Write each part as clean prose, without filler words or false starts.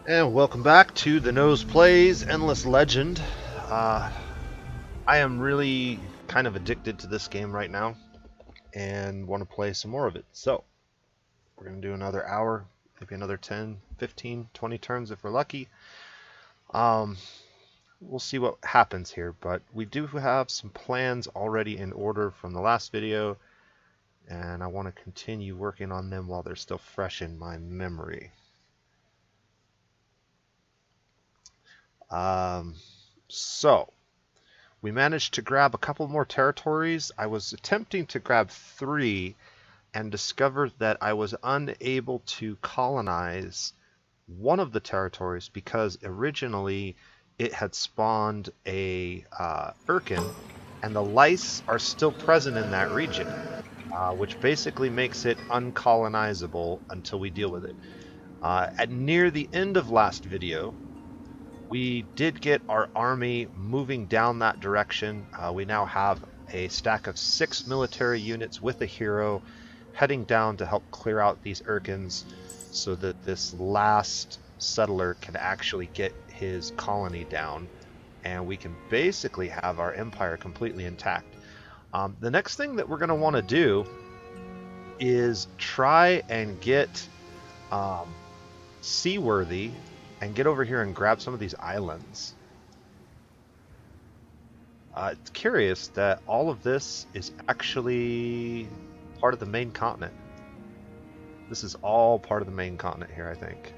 And welcome back to the Nose Plays Endless Legend. I am really kind of addicted to this game right now and want to play some more of it. So, we're going to do another hour, maybe another 10, 15, 20 turns if we're lucky. We'll see what happens here, but we do have some plans already in order from the last video, and I want to continue working on them while they're still fresh in my memory. So, we managed to grab a couple more territories. I was attempting to grab 3 and discovered that I was unable to colonize one of the territories because originally it had spawned a Urkin, and the lice are still present in that region, which basically makes it uncolonizable until we deal with it. At near the end of last video, we did get our army moving down that direction. We now have a stack of 6 military units with a hero heading down to help clear out these Urkins so that this last settler can actually get his colony down and we can basically have our empire completely intact. The next thing that we're going to want to do is try and get seaworthy and get over here and grab some of these islands. It's curious that all of this is actually part of the main continent. This is all part of the main continent here, I think.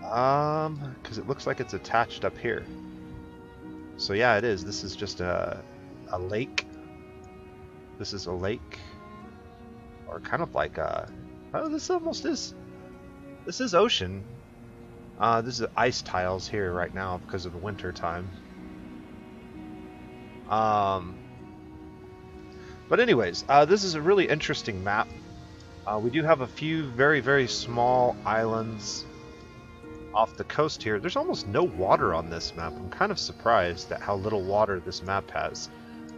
Because it looks like it's attached up here. So yeah, it is. This is just a lake. This is a lake. Or kind of like a... Oh, this almost is... This is ocean. This is ice tiles here right now because of the winter time. But anyways, this is a really interesting map. We do have a few very, very small islands off the coast here. There's almost no water on this map. I'm kind of surprised at how little water this map has.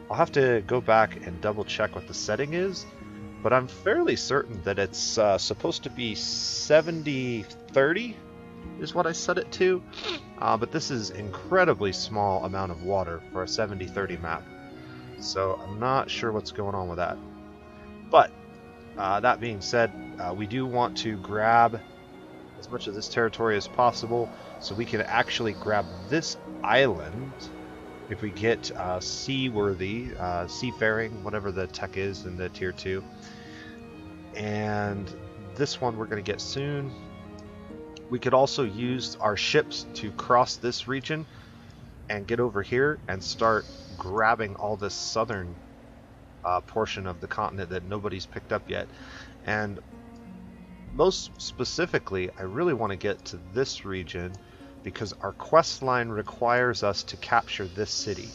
I'll have to go back and double check what the setting is, but I'm fairly certain that it's supposed to be 70-30 is what I set it to. But this is incredibly small amount of water for a 70-30 map. So I'm not sure what's going on with that. But that being said, we do want to grab as much of this territory as possible so we can actually grab this island if we get seaworthy, seafaring, whatever the tech is in the tier 2. And this one we're going to get soon. We could also use our ships to cross this region and get over here and start grabbing all this southern portion of the continent that nobody's picked up yet. And most specifically, I really want to get to this region because our quest line requires us to capture this city.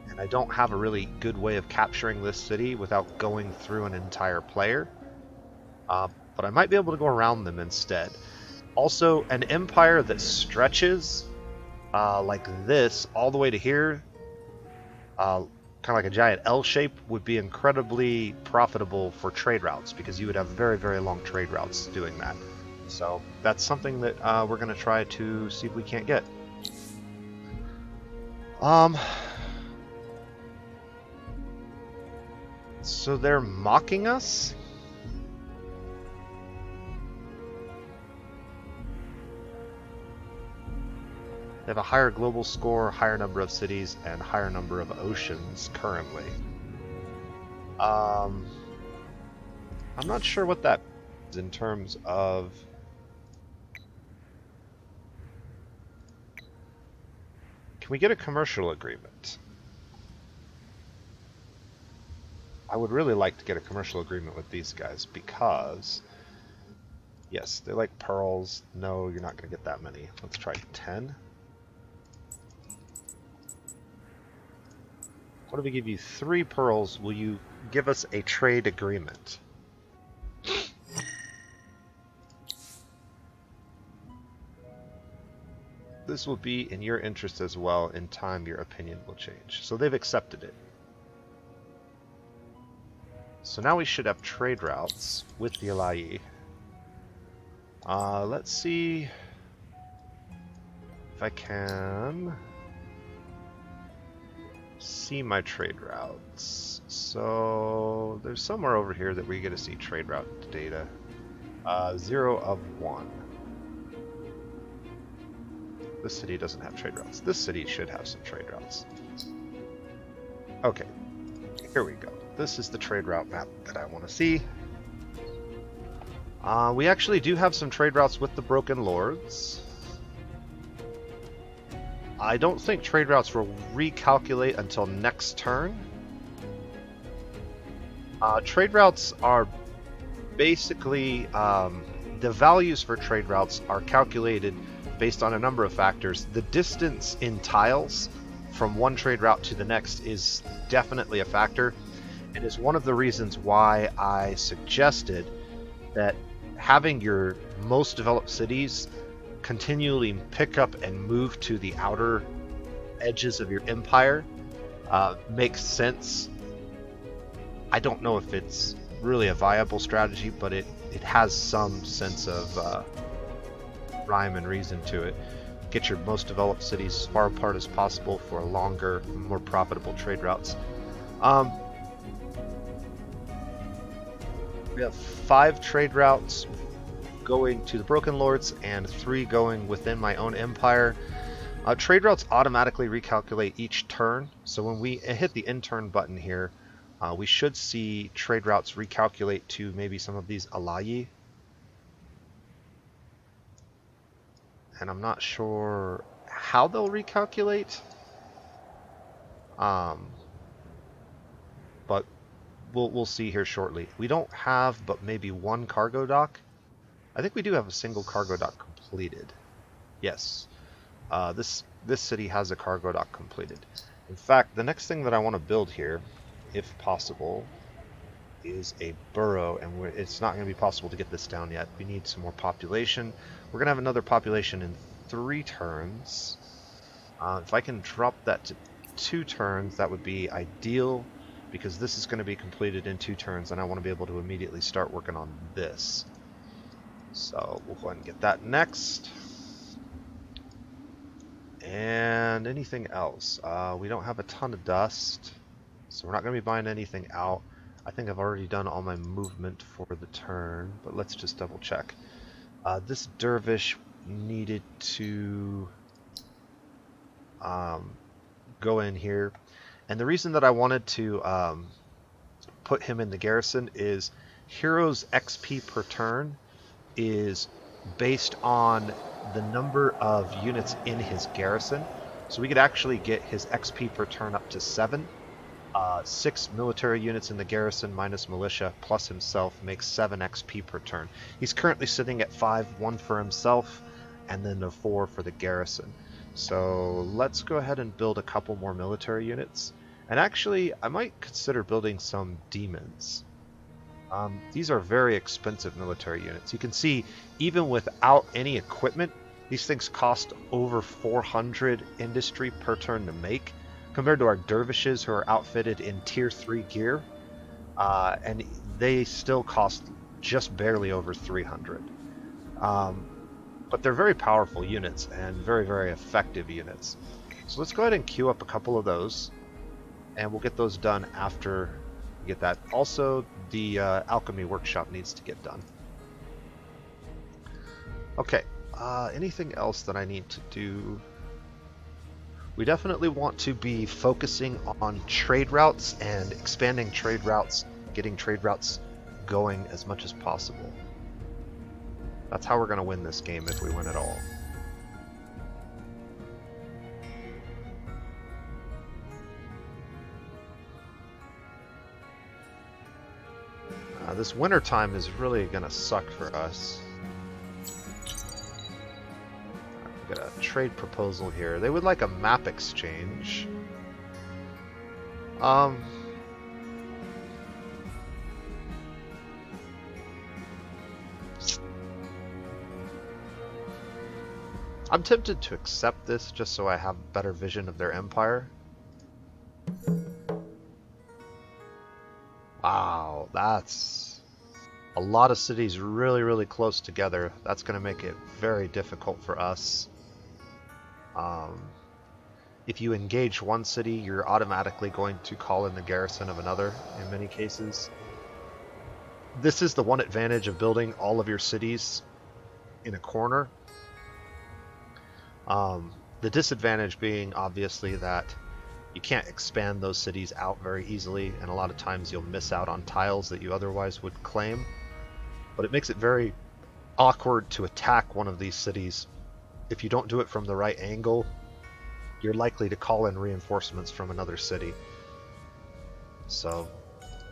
And I don't have a really good way of capturing this city without going through an entire player. But I might be able to go around them instead. Also, an empire that stretches like this all the way to here, kind of like a giant L shape, would be incredibly profitable for trade routes because you would have very, very long trade routes doing that. So that's something that we're going to try to see if we can't get. So they're mocking us? They have a higher global score, higher number of cities, and higher number of oceans currently. I'm not sure what that is in terms of... Can we get a commercial agreement? I would really like to get a commercial agreement with these guys because... Yes, they like pearls. No, you're not going to get that many. Let's try 10. What if we give you 3 pearls? Will you give us a trade agreement? This will be in your interest as well. In time, your opinion will change. So they've accepted it. So now we should have trade routes with the Alayi. Let's see if I can see my trade routes. So there's somewhere over here that we get to see trade route data. 0 of 1. This city doesn't have trade routes. This city should have some trade routes. Okay, here we go. This is the trade route map that I want to see. We actually do have some trade routes with the Broken Lords. I don't think trade routes will recalculate until next turn. Trade routes are basically, the values for trade routes are calculated based on a number of factors. The distance in tiles from one trade route to the next is definitely a factor, and is one of the reasons why I suggested that having your most developed cities continually pick up and move to the outer edges of your empire makes sense. I don't know if it's really a viable strategy, but it has some sense of rhyme and reason to it. Get your most developed cities as far apart as possible for longer, more profitable trade routes. We have 5 trade routes going to the Broken Lords and 3 going within my own empire. Trade routes automatically recalculate each turn, so when we hit the end turn button here, we should see trade routes recalculate to maybe some of these Alayi. And I'm not sure how they'll recalculate. But we'll see here shortly. We don't have but maybe 1 cargo dock. I think we do have a single cargo dock completed. Yes. This city has a cargo dock completed. In fact, the next thing that I want to build here, if possible, is a burrow, and it's not going to be possible to get this down yet. We need some more population. We're going to have another population in 3 turns. If I can drop that to 2 turns, that would be ideal, because this is going to be completed in 2 turns, and I want to be able to immediately start working on this. So we'll go ahead and get that next. And anything else? We don't have a ton of dust, so we're not going to be buying anything out. I think I've already done all my movement for the turn, but let's just double check. This dervish needed to go in here, and the reason that I wanted to put him in the garrison is heroes XP per turn is based on the number of units in his garrison, so we could actually get his XP per turn up to 7. 6 military units in the garrison minus militia plus himself makes 7 XP per turn. He's currently sitting at 5, 1 for himself, and then a 4 for the garrison. So let's go ahead and build a couple more military units. And actually, I might consider building some demons. These are very expensive military units. You can see, even without any equipment, these things cost over 400 industry per turn to make, compared to our dervishes who are outfitted in tier 3 gear, and they still cost just barely over 300. But they're very powerful units and very, very effective units. So let's go ahead and queue up a couple of those, and we'll get those done after we get that. Also, the alchemy workshop needs to get done. Okay, anything else that I need to do? We definitely want to be focusing on trade routes and expanding trade routes, getting trade routes going as much as possible. That's how we're going to win this game if we win at all. This winter time is really going to suck for us. Got a trade proposal here. They would like a map exchange. I'm tempted to accept this just so I have a better vision of their empire. Wow, that's a lot of cities really, really close together. That's going to make it very difficult for us. Um, if you engage one city, you're automatically going to call in the garrison of another in many cases. This is the one advantage of building all of your cities in a corner. The disadvantage being obviously that you can't expand those cities out very easily, and a lot of times you'll miss out on tiles that you otherwise would claim. But it makes it very awkward to attack one of these cities. If you don't do it from the right angle, you're likely to call in reinforcements from another city. So,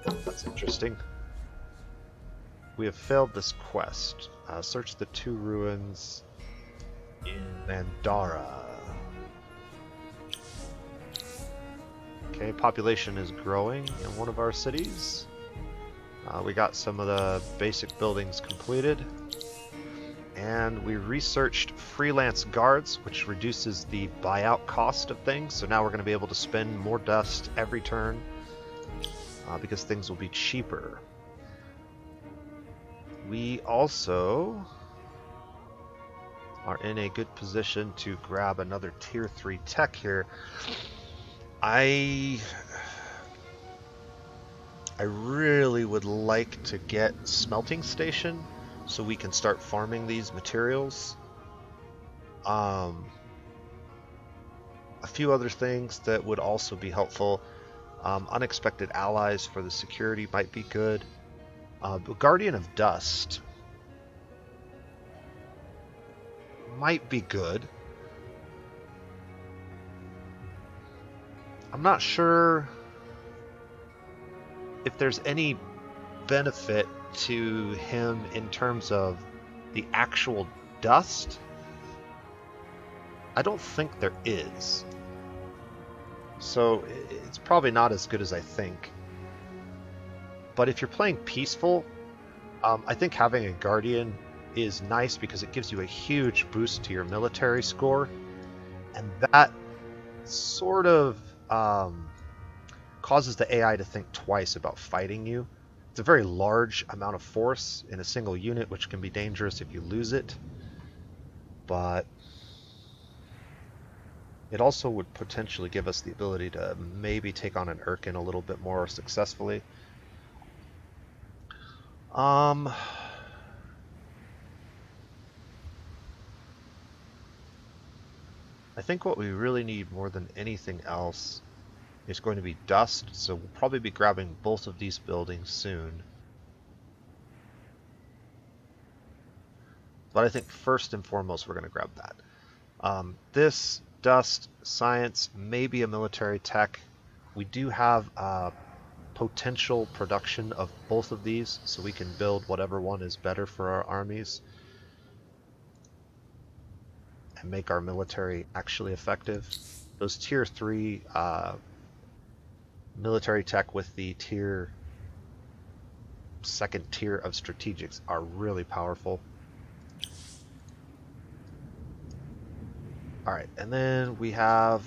that's interesting. We have failed this quest. Search the 2 ruins in Mandara. Okay, population is growing in one of our cities. We got some of the basic buildings completed. And we researched freelance guards, which reduces the buyout cost of things. So now we're going to be able to spend more dust every turn because things will be cheaper. We also are in a good position to grab another tier 3 tech here. I really would like to get smelting station so we can start farming these materials. A few other things that would also be helpful. Unexpected allies for the security might be good. Guardian of Dust might be good. I'm not sure if there's any benefit to him in terms of the actual dust. I don't think there is. So it's probably not as good as I think. But if you're playing peaceful, I think having a Guardian is nice because it gives you a huge boost to your military score. And that sort of causes the AI to think twice about fighting you. It's a very large amount of force in a single unit, which can be dangerous if you lose it. But it also would potentially give us the ability to maybe take on an Urkin a little bit more successfully. I think what we really need more than anything else is going to be dust, so we'll probably be grabbing both of these buildings soon. But I think first and foremost we're going to grab that. This, dust, science, maybe a military tech. We do have potential production of both of these, so we can build whatever one is better for our armies and make our military actually effective. Those tier 3 military tech with the second tier of strategics are really powerful. Alright, and then we have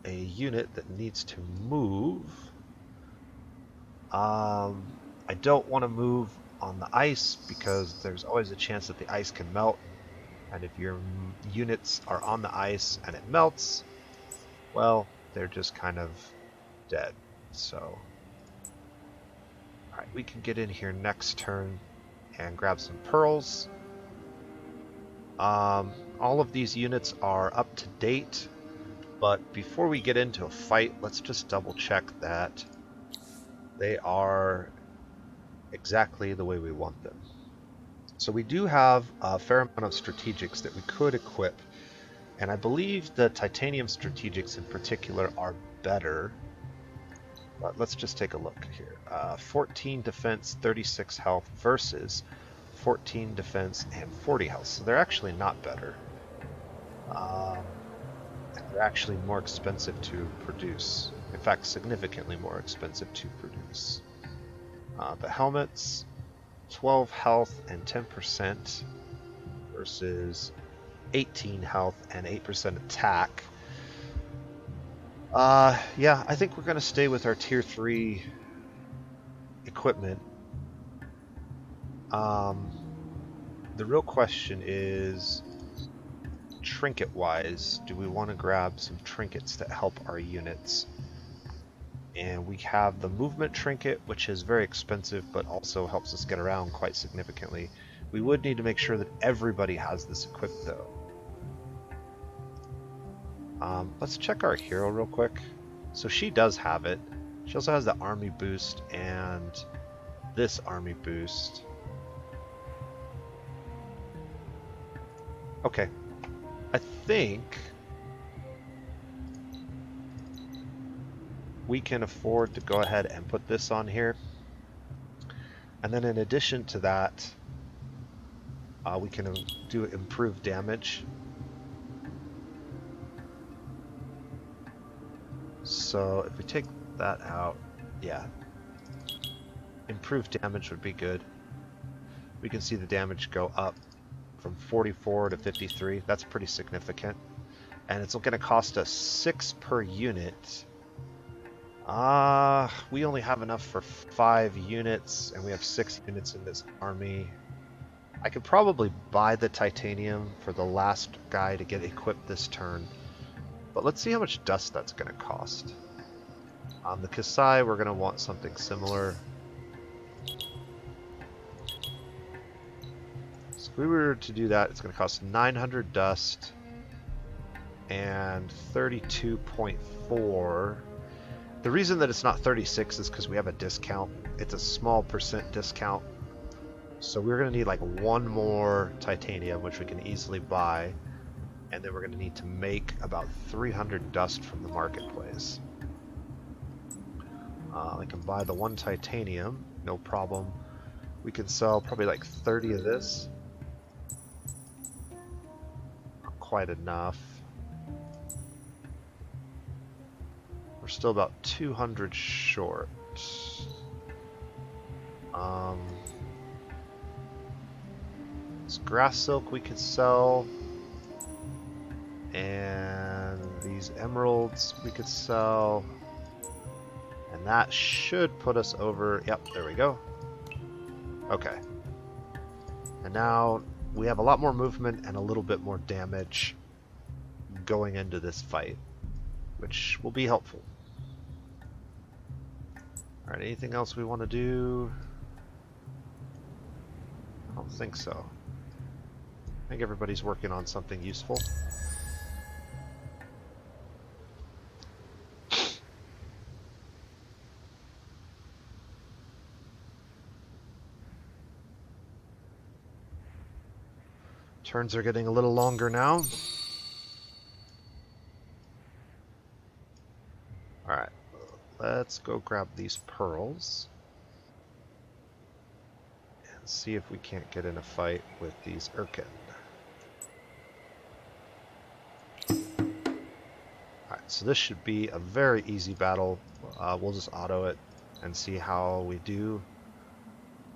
a unit that needs to move. I don't want to move on the ice because there's always a chance that the ice can melt. And if your units are on the ice and it melts, well, they're just kind of dead. So, alright, we can get in here next turn and grab some pearls. All of these units are up to date, but before we get into a fight, let's just double check that they are exactly the way we want them. So we do have a fair amount of strategics that we could equip, and I believe the titanium strategics in particular are better. But let's just take a look here. 14 defense, 36 health versus 14 defense and 40 health. So they're actually not better. They're actually more expensive to produce. In fact, significantly more expensive to produce. The helmets, 12 health and 10% versus 18 health and 8% attack. Yeah, I think we're going to stay with our tier 3 equipment. The real question is, trinket-wise, do we want to grab some trinkets that help our units? And we have the movement trinket, which is very expensive, but also helps us get around quite significantly. We would need to make sure that everybody has this equipped, though. Let's check our hero real quick. So she does have it. She also has the army boost and this army boost. Okay. I think we can afford to go ahead and put this on here. And then in addition to that, we can do improved damage. So if we take that out, yeah, improved damage would be good. We can see the damage go up from 44 to 53. That's pretty significant. And it's going to cost us 6 per unit. We only have enough for 5 units, and we have 6 units in this army. I could probably buy the titanium for the last guy to get equipped this turn. But let's see how much dust that's going to cost. On the Kasai, we're going to want something similar. So if we were to do that, it's going to cost 900 dust and 32.4. The reason that it's not 36 is because we have a discount. It's a small percent discount. So we're going to need like 1 more titanium, which we can easily buy. And then we're going to need to make about 300 dust from the marketplace. I can buy the 1 titanium, no problem. We can sell probably like 30 of this. Not quite enough. We're still about 200 short. This grass silk we could sell. And these emeralds we could sell. And that should put us over. Yep, there we go. Okay. And now we have a lot more movement and a little bit more damage going into this fight, which will be helpful. Alright, anything else we want to do? I don't think so. I think everybody's working on something useful. Turns are getting a little longer now. Alright, let's go grab these pearls and see if we can't get in a fight with these Urkin. Alright, so this should be a very easy battle. We'll just auto it and see how we do.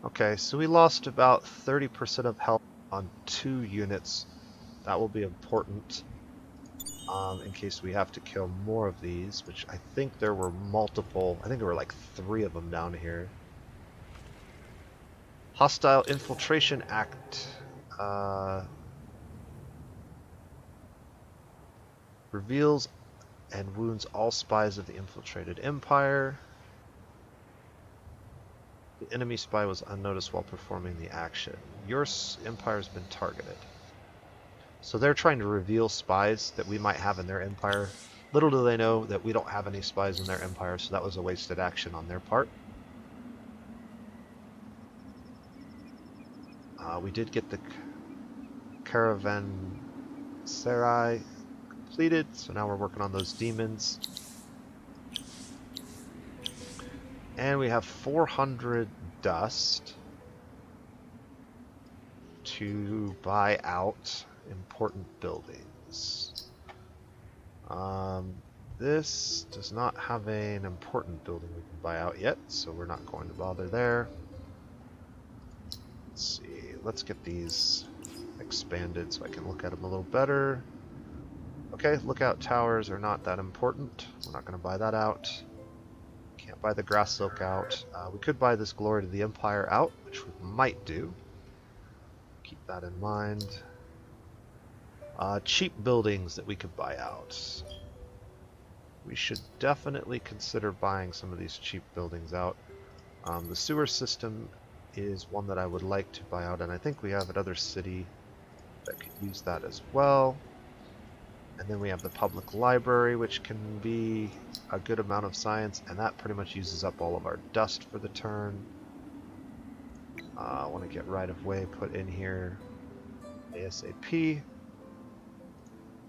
Okay, so we lost about 30% of health on 2 units. That will be important in case we have to kill more of these, which I think there were multiple. I think there were like 3 of them down here. Hostile Infiltration Act. Reveals and wounds all spies of the infiltrated empire. The enemy spy was unnoticed while performing the action. Your empire has been targeted. So they're trying to reveal spies that we might have in their empire. Little do they know that we don't have any spies in their empire, so that was a wasted action on their part. We did get the Caravanserai completed, so now we're working on those demons. And we have 400 dust to buy out important buildings. This does not have an important building we can buy out yet, so we're not going to bother there. Let's see, let's get these expanded so I can look at them a little better. Okay, lookout towers are not that important. We're not going to buy that out. Can't Can't buy the grass silk out. We could buy this Glory to the Empire out, which we might do. Keep that in mind. Cheap buildings that we could buy out. We should definitely consider buying some of these cheap buildings out. The sewer system is one that I would like to buy out, and I think we have another city that could use that as well. And then we have the public library, which can be a good amount of science, and that pretty much uses up all of our dust for the turn. I want to get right of way put in here ASAP.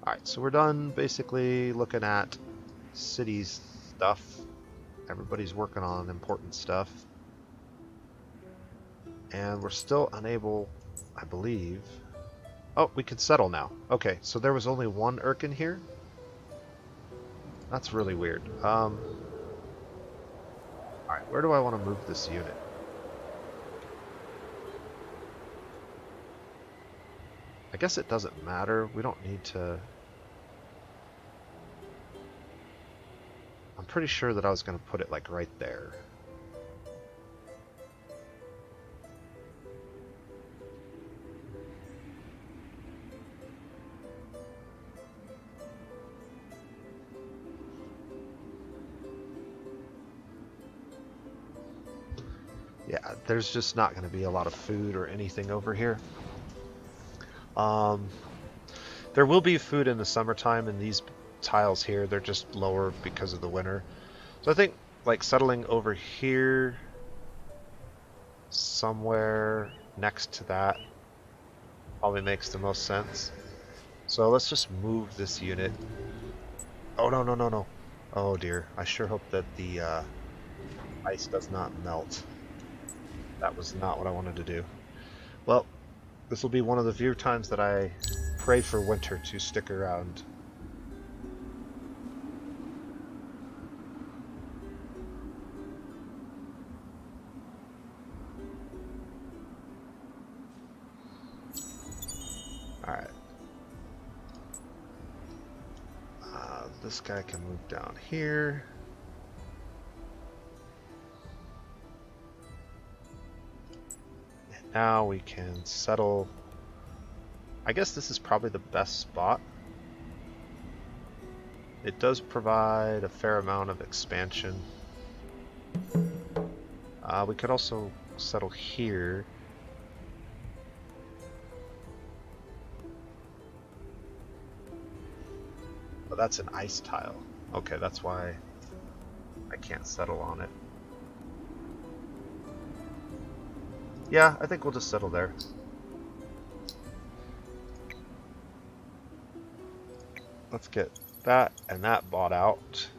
Alright, so we're done basically looking at cities stuff. Everybody's working on important stuff. And we're still unable, I believe... Oh, we can settle now. Okay, so there was only one Irkin here? That's really weird. Alright, where do I want to move this unit? I guess it doesn't matter. We don't need to... I'm pretty sure that I was going to put it like right there. Yeah, there's just not going to be a lot of food or anything over here. There will be food in the summertime, and these tiles here, they're just lower because of the winter. So I think like settling over here somewhere next to that probably makes the most sense. So let's just move this unit. Oh, no, no, no, no. Oh dear, I sure hope that the ice does not melt. That was not what I wanted to do. Well, this will be one of the few times that I pray for winter to stick around. Alright. This guy can move down here. Now we can settle. I guess this is probably the best spot. It does provide a fair amount of expansion. We could also settle here. But that's an ice tile. Okay, that's why I can't settle on it. Yeah, I think we'll just settle there. Let's get that and that bought out.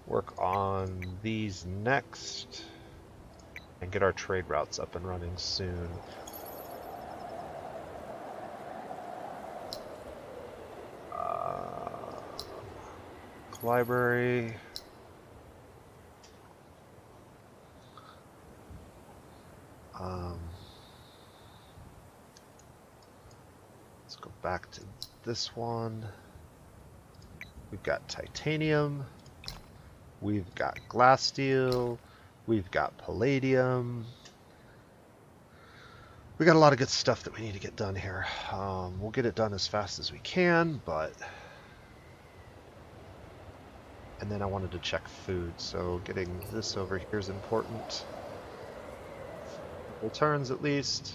Work on these next. And get our trade routes up and running soon. Library. Let's go back to this one. We've got titanium. We've got glass steel. We've got palladium. We got a lot of good stuff that we need to get done here. We'll get it done as fast as we can, but... And then I wanted to check food, so getting this over here is important. Couple turns at least.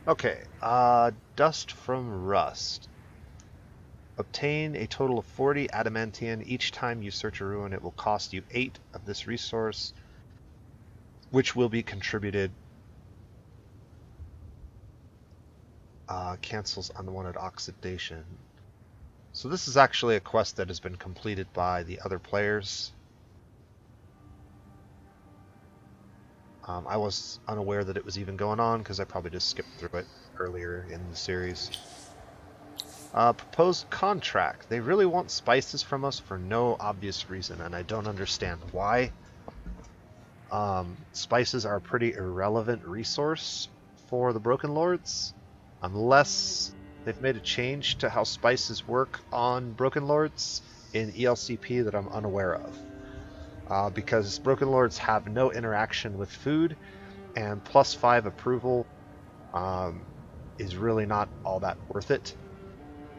Okay, dust from rust. Obtain a total of 40 adamantium. Each time you search a ruin, it will cost you 8 of this resource, which will be contributed. Cancels unwanted oxidation. So this is actually a quest that has been completed by the other players. I was unaware that it was even going on because I probably just skipped through it earlier in the series. Proposed contract. They really want spices from us for no obvious reason, and I don't understand why. Spices are a pretty irrelevant resource for the Broken Lords, unless they've made a change to how spices work on Broken Lords. in ELCP that I'm unaware of. Because Broken Lords have no interaction with food, and +5 approval is really not all that worth it.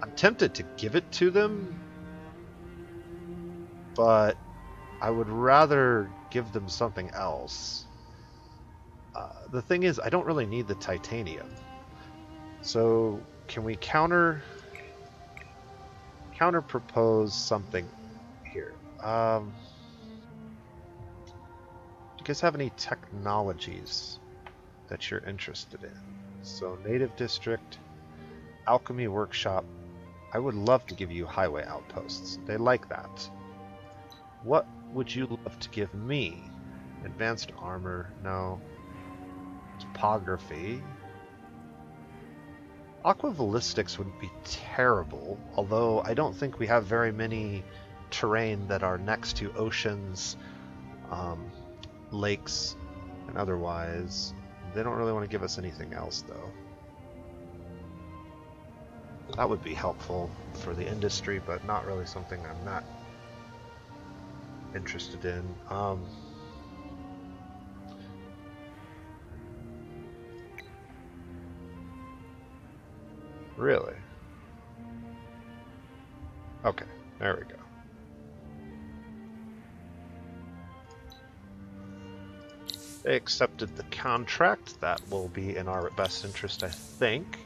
I'm tempted to give it to them, but I would rather give them something else. The thing is, I don't really need the titanium. So can we counter propose something here? Do you guys have any technologies that you're interested in? So Native District, Alchemy Workshop. I would love to give you highway outposts. They like that. What would you love to give me? Advanced armor, no. Topography. Aqua ballistics would be terrible, although I don't think we have very many terrain that are next to oceans, lakes, and otherwise. They don't really want to give us anything else, though. That would be helpful for the industry, but not really something I'm not interested in. Really? Okay, there we go. They accepted the contract. That will be in our best interest, I think.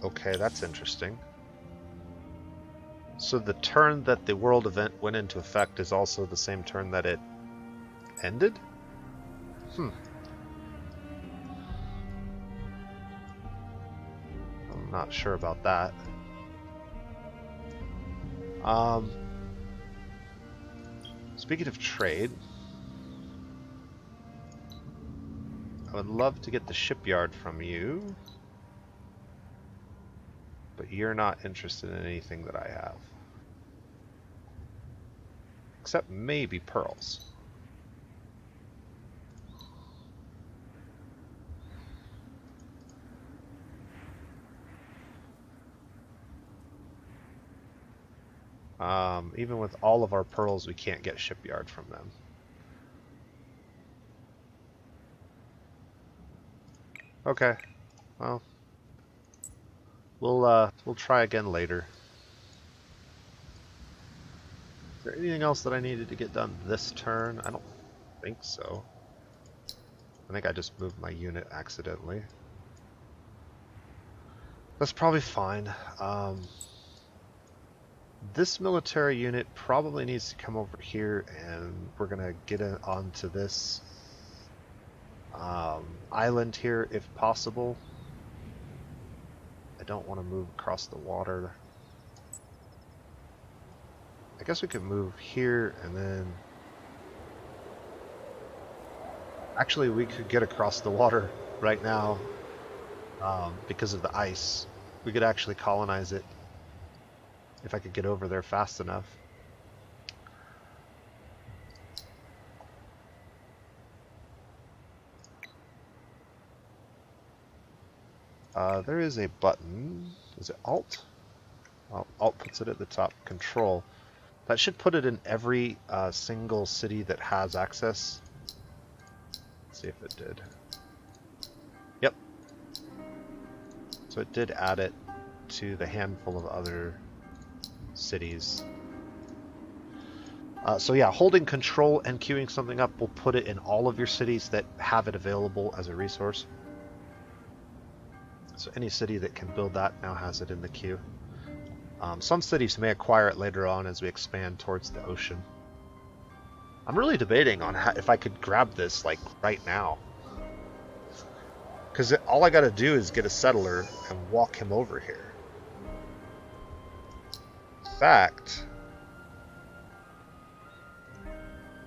Okay, that's interesting. So the turn that the world event went into effect is also the same turn that it ended? I'm not sure about that. Speaking of trade, I would love to get the shipyard from you. But you're not interested in anything that I have. Except maybe pearls. Even with all of our pearls, we can't get shipyard from them. Okay. Well, we'll try again later. Is there anything else that I needed to get done this turn? I don't think so. I think I just moved my unit accidentally. That's probably fine. This military unit probably needs to come over here, and we're gonna get onto this island here if possible. I don't want to move across the water. I guess we could move here and then... Actually, we could get across the water right now because of the ice. We could actually colonize it if I could get over there fast enough. There is a button. Is it Alt? Well, Alt puts it at the top. Control. That should put it in every single city that has access. Let's see if it did. Yep. So it did add it to the handful of other cities. So yeah, holding control and queuing something up will put it in all of your cities that have it available as a resource. So any city that can build that now has it in the queue. Some cities may acquire it later on as we expand towards the ocean. I'm really debating on if I could grab this like right now. Because all I gotta do is get a settler and walk him over here. In fact,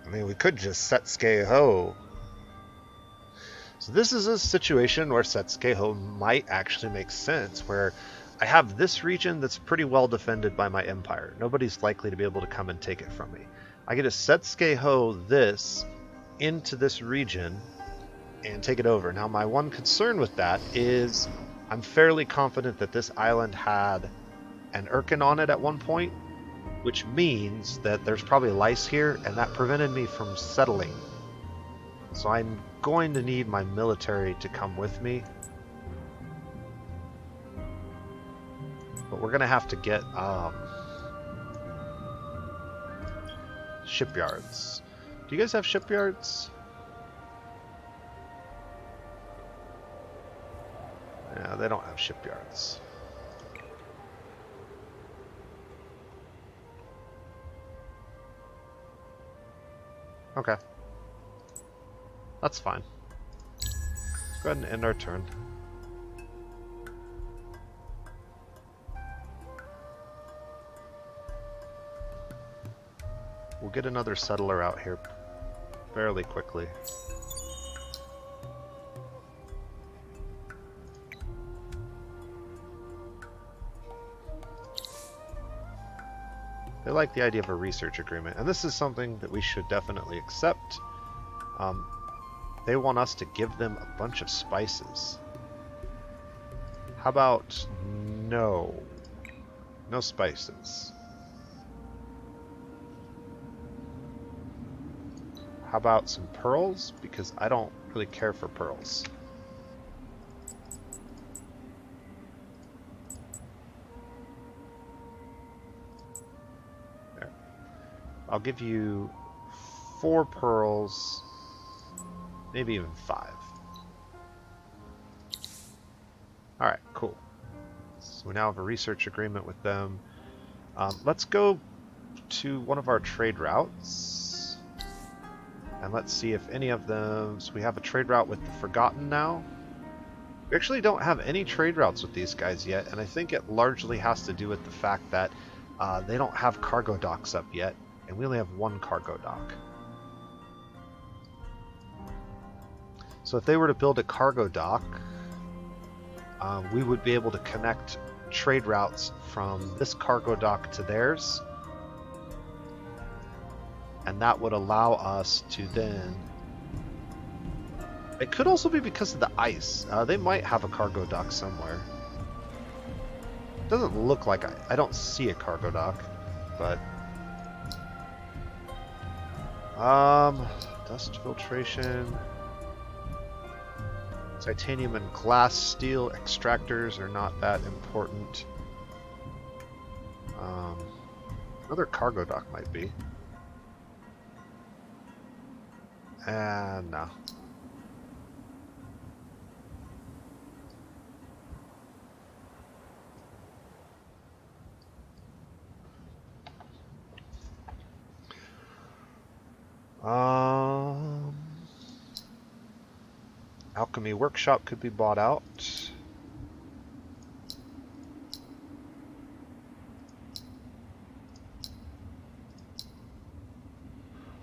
I mean, we could just set Skeho. So this is a situation where Setskeho might actually make sense, where I have this region that's pretty well defended by my empire. Nobody's likely to be able to come and take it from me. I get to Setskeho this into this region, and take it over. Now, my one concern with that is I'm fairly confident that this island had an Urkin on it at one point, which means that there's probably lice here, and that prevented me from settling. So I'm going to need my military to come with me. But we're going to have to get shipyards. Do you guys have shipyards? Yeah, they don't have shipyards. Okay. That's fine. Let's go ahead and end our turn. We'll get another settler out here fairly quickly. They like the idea of a research agreement, and this is something that we should definitely accept. They want us to give them a bunch of spices. How about no spices? How about some pearls? Because I don't really care for pearls. There. I'll give you 4 pearls, maybe even 5. Alright, cool. So we now have a research agreement with them. Let's go to one of our trade routes. And let's see if any of them... So we have a trade route with the Forgotten now. We actually don't have any trade routes with these guys yet, and I think it largely has to do with the fact that they don't have cargo docks up yet, and we only have 1 cargo dock. So if they were to build a cargo dock, we would be able to connect trade routes from this cargo dock to theirs. And that would allow us to then... It could also be because of the ice. They might have a cargo dock somewhere. It doesn't look like... I don't see a cargo dock, but... Dust filtration... Titanium and glass steel extractors are not that important. Another cargo dock might be. And no. Alchemy Workshop could be bought out.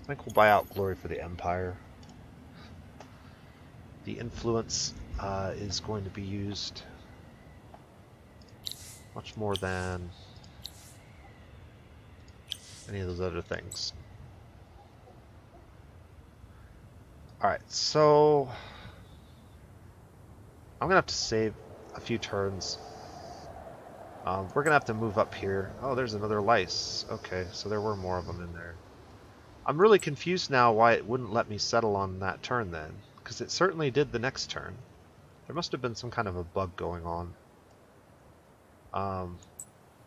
I think we'll buy out Glory for the Empire. The influence is going to be used much more than any of those other things. Alright, so I'm going to have to save a few turns. We're going to have to move up here. Oh, there's another lice. Okay, so there were more of them in there. I'm really confused now why it wouldn't let me settle on that turn then, because it certainly did the next turn. There must have been some kind of a bug going on.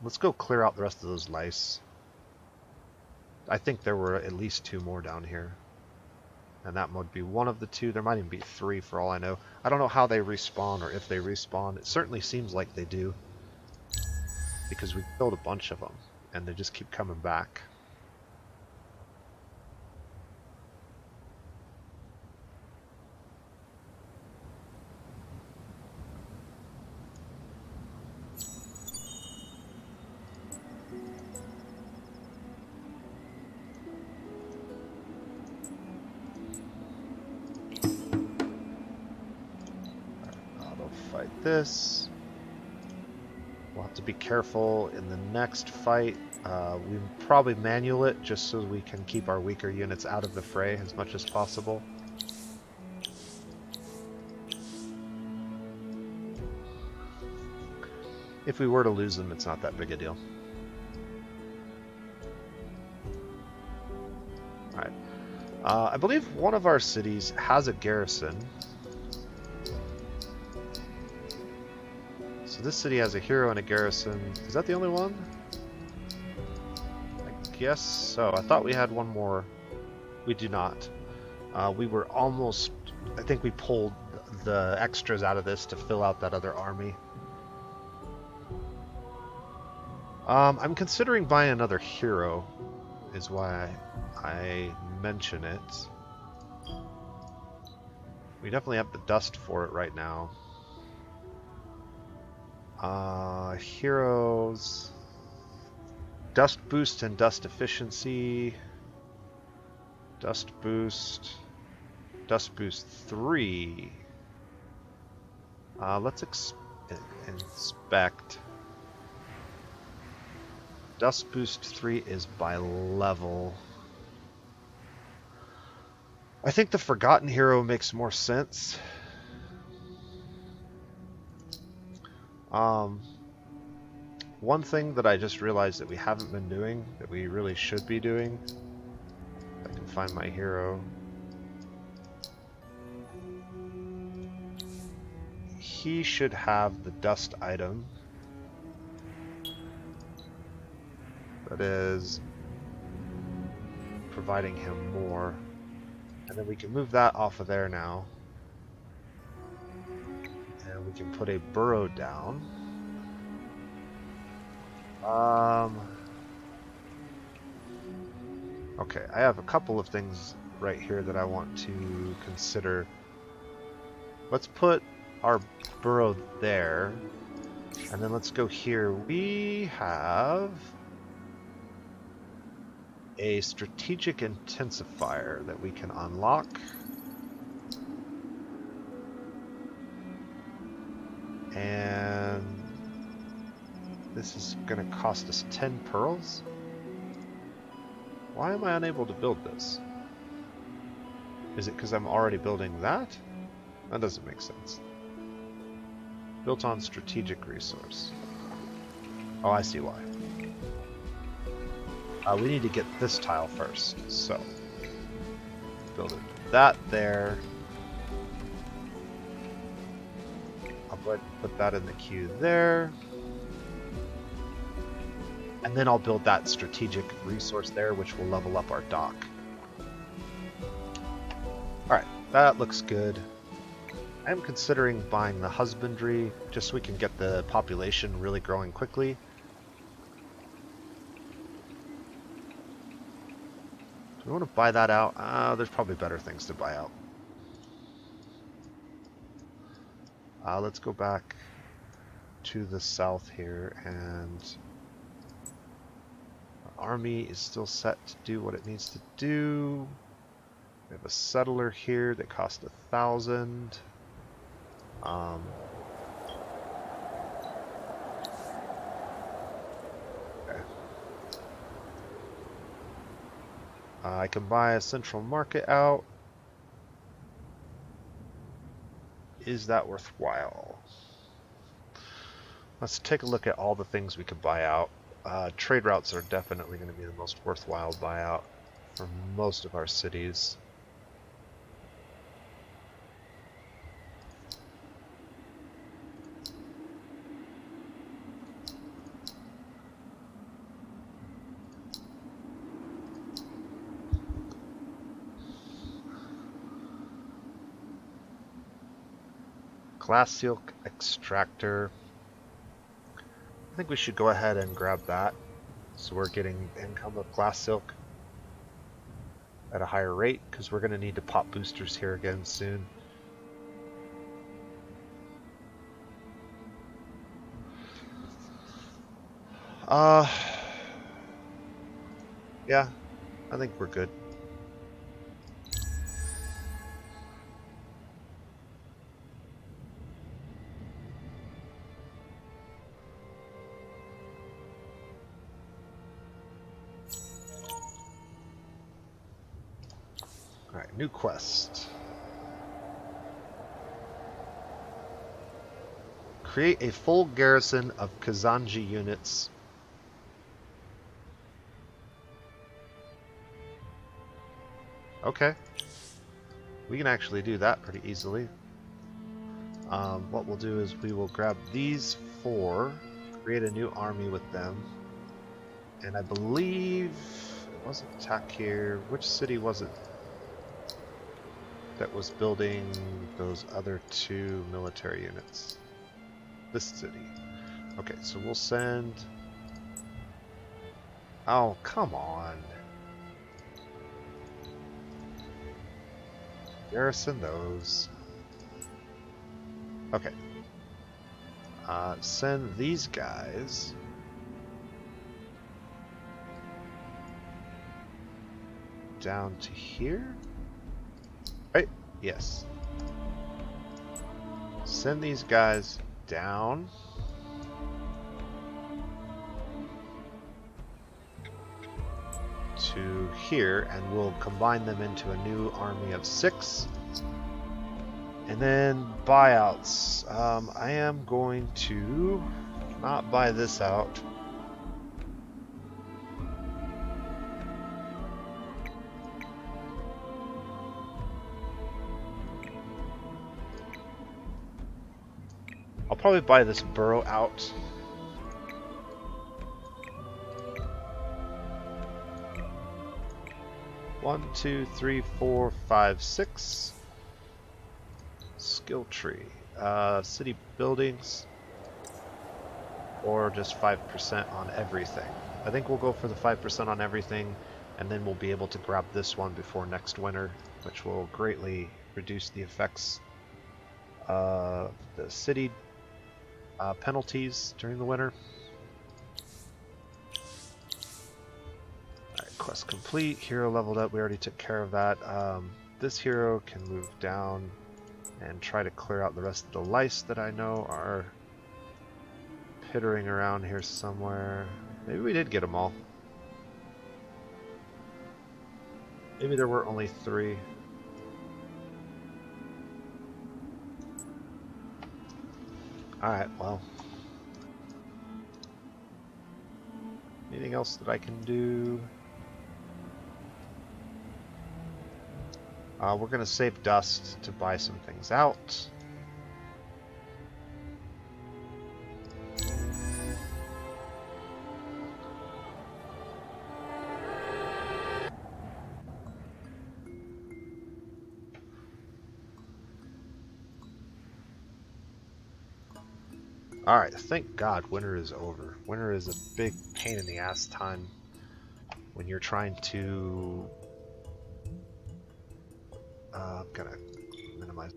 Let's go clear out the rest of those lice. I think there were at least 2 more down here. And that would be one of the 2. There might even be 3 for all I know. I don't know how they respawn or if they respawn. It certainly seems like they do, because we killed a bunch of them and they just keep coming back. This. We'll have to be careful in the next fight. We probably manual it just so we can keep our weaker units out of the fray as much as possible. If we were to lose them, it's not that big a deal. Alright. I believe one of our cities has a garrison. So this city has a hero and a garrison. Is that the only one? I guess so. I thought we had one more. We do not. We were almost... I think we pulled the extras out of this to fill out that other army. I'm considering buying another hero, is why I mention it. We definitely have the dust for it right now. Heroes... Dust boost and dust efficiency. Dust boost 3. Let's inspect. Dust boost 3 is by level. I think the Forgotten Hero makes more sense. One thing that I just realized that we haven't been doing, that we really should be doing, if I can find my hero. He should have the dust item. That is providing him more. And then we can move that off of there now. And we can put a burrow down. Okay, I have a couple of things right here that I want to consider. Let's put our burrow there, and then let's go here. We have a strategic intensifier that we can unlock. And this is going to cost us 10 pearls. Why am I unable to build this? Is it because I'm already building that? That doesn't make sense. Built on strategic resource. Oh, I see why. We need to get this tile first, so build it. That there. I'll go ahead and put that in the queue there. And then I'll build that strategic resource there, which will level up our dock. Alright, that looks good. I am considering buying the husbandry, just so we can get the population really growing quickly. Do we want to buy that out? There's probably better things to buy out. Let's go back to the south here, and our army is still set to do what it needs to do. We have a settler here that cost 1,000. Okay. I can buy a central market out. Is that worthwhile? Let's take a look at all the things we could buy out. Trade routes are definitely going to be the most worthwhile buyout for most of our cities. Glass silk extractor. I think we should go ahead and grab that. So we're getting income of glass silk at a higher rate, because we're going to need to pop boosters here again soon. Yeah, I think we're good. Alright, new quest. Create a full garrison of Kazanji units. Okay. We can actually do that pretty easily. What we'll do is we will grab these 4, create a new army with them, and I believe it wasn't Takir. Which city was it that was building those other 2 military units? This city. Okay, so we'll send... Oh, come on. Garrison those. Okay. Send these guys down to here. Right? Yes. Send these guys down. To here, and we'll combine them into a new army of 6. And then buyouts. I am going to not buy this out. I'll probably buy this borough out. One, 2, 3, 4, 5, 6. Skill tree. City buildings. Or just 5% on everything. I think we'll go for the 5% on everything, and then we'll be able to grab this one before next winter, which will greatly reduce the effects of the city penalties during the winter. Alright, quest complete. Hero leveled up. We already took care of that. This hero can move down and try to clear out the rest of the lice that I know are pittering around here somewhere. Maybe we did get them all. Maybe there were only 3. Alright, well. Anything else that I can do? We're going to save dust to buy some things out. Alright, thank God winter is over. Winter is a big pain in the ass time when you're trying to... I'm gonna minimize.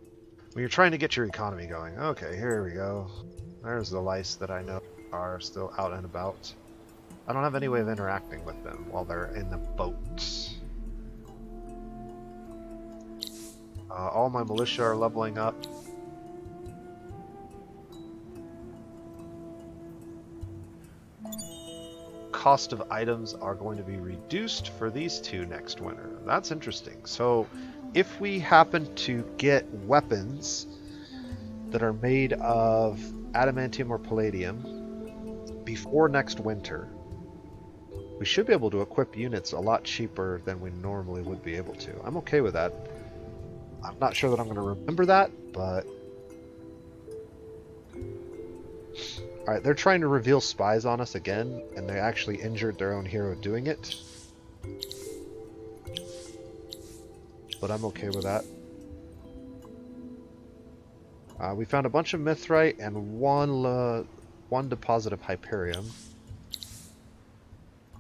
When you're trying to get your economy going. Okay, here we go. There's the lice that I know are still out and about. I don't have any way of interacting with them while they're in the boat. All my militia are leveling up. Cost of items are going to be reduced for these 2 next winter. That's interesting. So if we happen to get weapons that are made of adamantium or palladium before next winter, we should be able to equip units a lot cheaper than we normally would be able to. I'm okay with that. I'm not sure that I'm going to remember that, but... Alright, they're trying to reveal spies on us again, and they actually injured their own hero doing it. But I'm okay with that. We found a bunch of mithrite and one deposit of hyperium.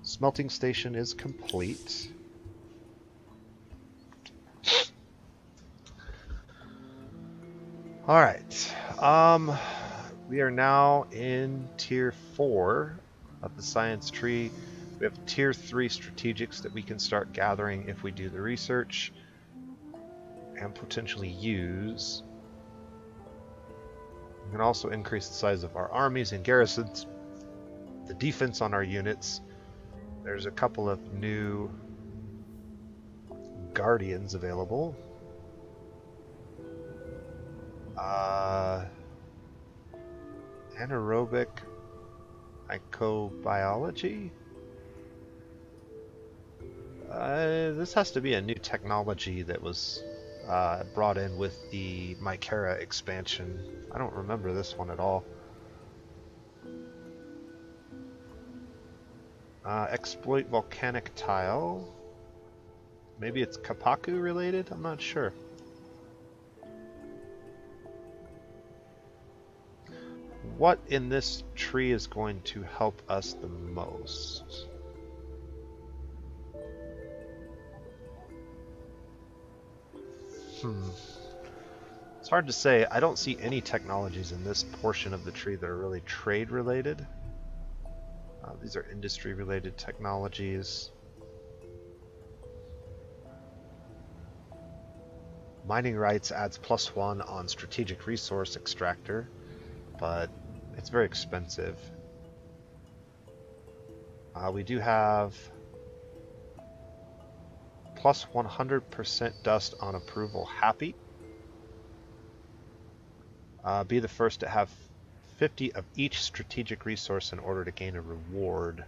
Smelting station is complete. Alright. We are now in tier 4 of the science tree. We have tier 3 strategics that we can start gathering if we do the research and potentially use. We can also increase the size of our armies and garrisons, the defense on our units. There's a couple of new guardians available. anaerobic microbiology? This has to be a new technology that was brought in with the Mycera expansion. I don't remember this one at all. Exploit volcanic tile. Maybe it's Kapaku related? I'm not sure. What in this tree is going to help us the most? It's hard to say. I don't see any technologies in this portion of the tree that are really trade related. These are industry related technologies. Mining rights adds +1 on strategic resource extractor, but it's very expensive. We do have plus 100% dust on approval. Happy. Be the first to have 50 of each strategic resource in order to gain a reward.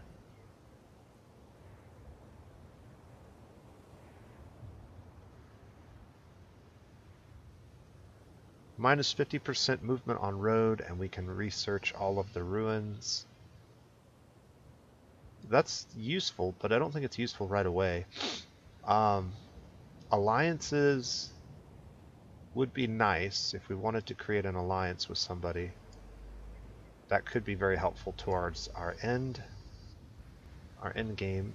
Minus 50% movement on road, and we can research all of the ruins. That's useful, but I don't think it's useful right away. Alliances would be nice if we wanted to create an alliance with somebody. That could be very helpful towards our end game.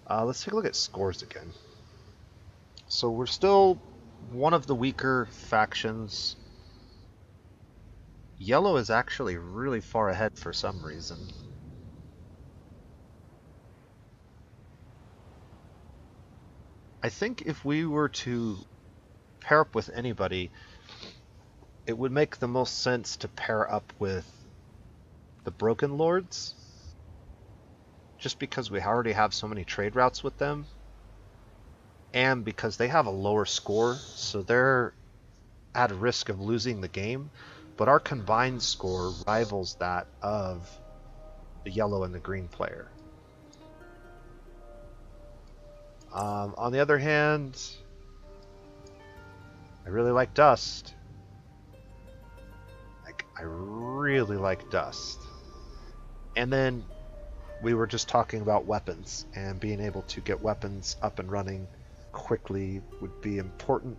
Let's take a look at scores again. So we're still one of the weaker factions. Yellow is actually really far ahead for some reason. I think if we were to pair up with anybody, it would make the most sense to pair up with the Broken Lords, just because we already have so many trade routes with them, and because they have a lower score, so they're at a risk of losing the game, but our combined score rivals that of the yellow and the green player. On the other hand, I really like Dust. I really like Dust. And then we were just talking about weapons, and being able to get weapons up and running quickly would be important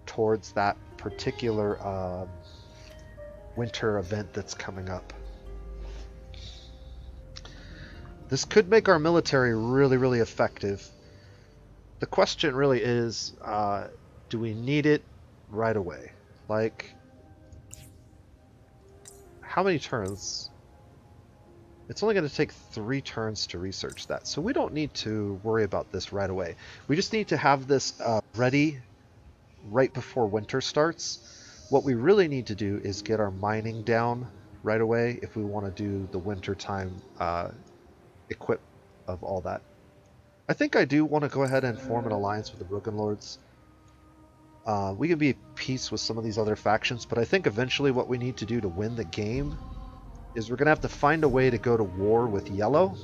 towards that particular winter event that's coming up. This could make our military really, really effective. The question really is, do we need it right away? Like, how many turns? It's only going to take 3 turns to research that, so we don't need to worry about this right away. We just need to have this ready right before winter starts. What we really need to do is get our mining down right away if we want to do the winter time equip of all that. I think I do want to go ahead and form an alliance with the Broken Lords. We can be at peace with some of these other factions, but I think eventually what we need to do to win the game is we're going to have to find a way to go to war with Yellow,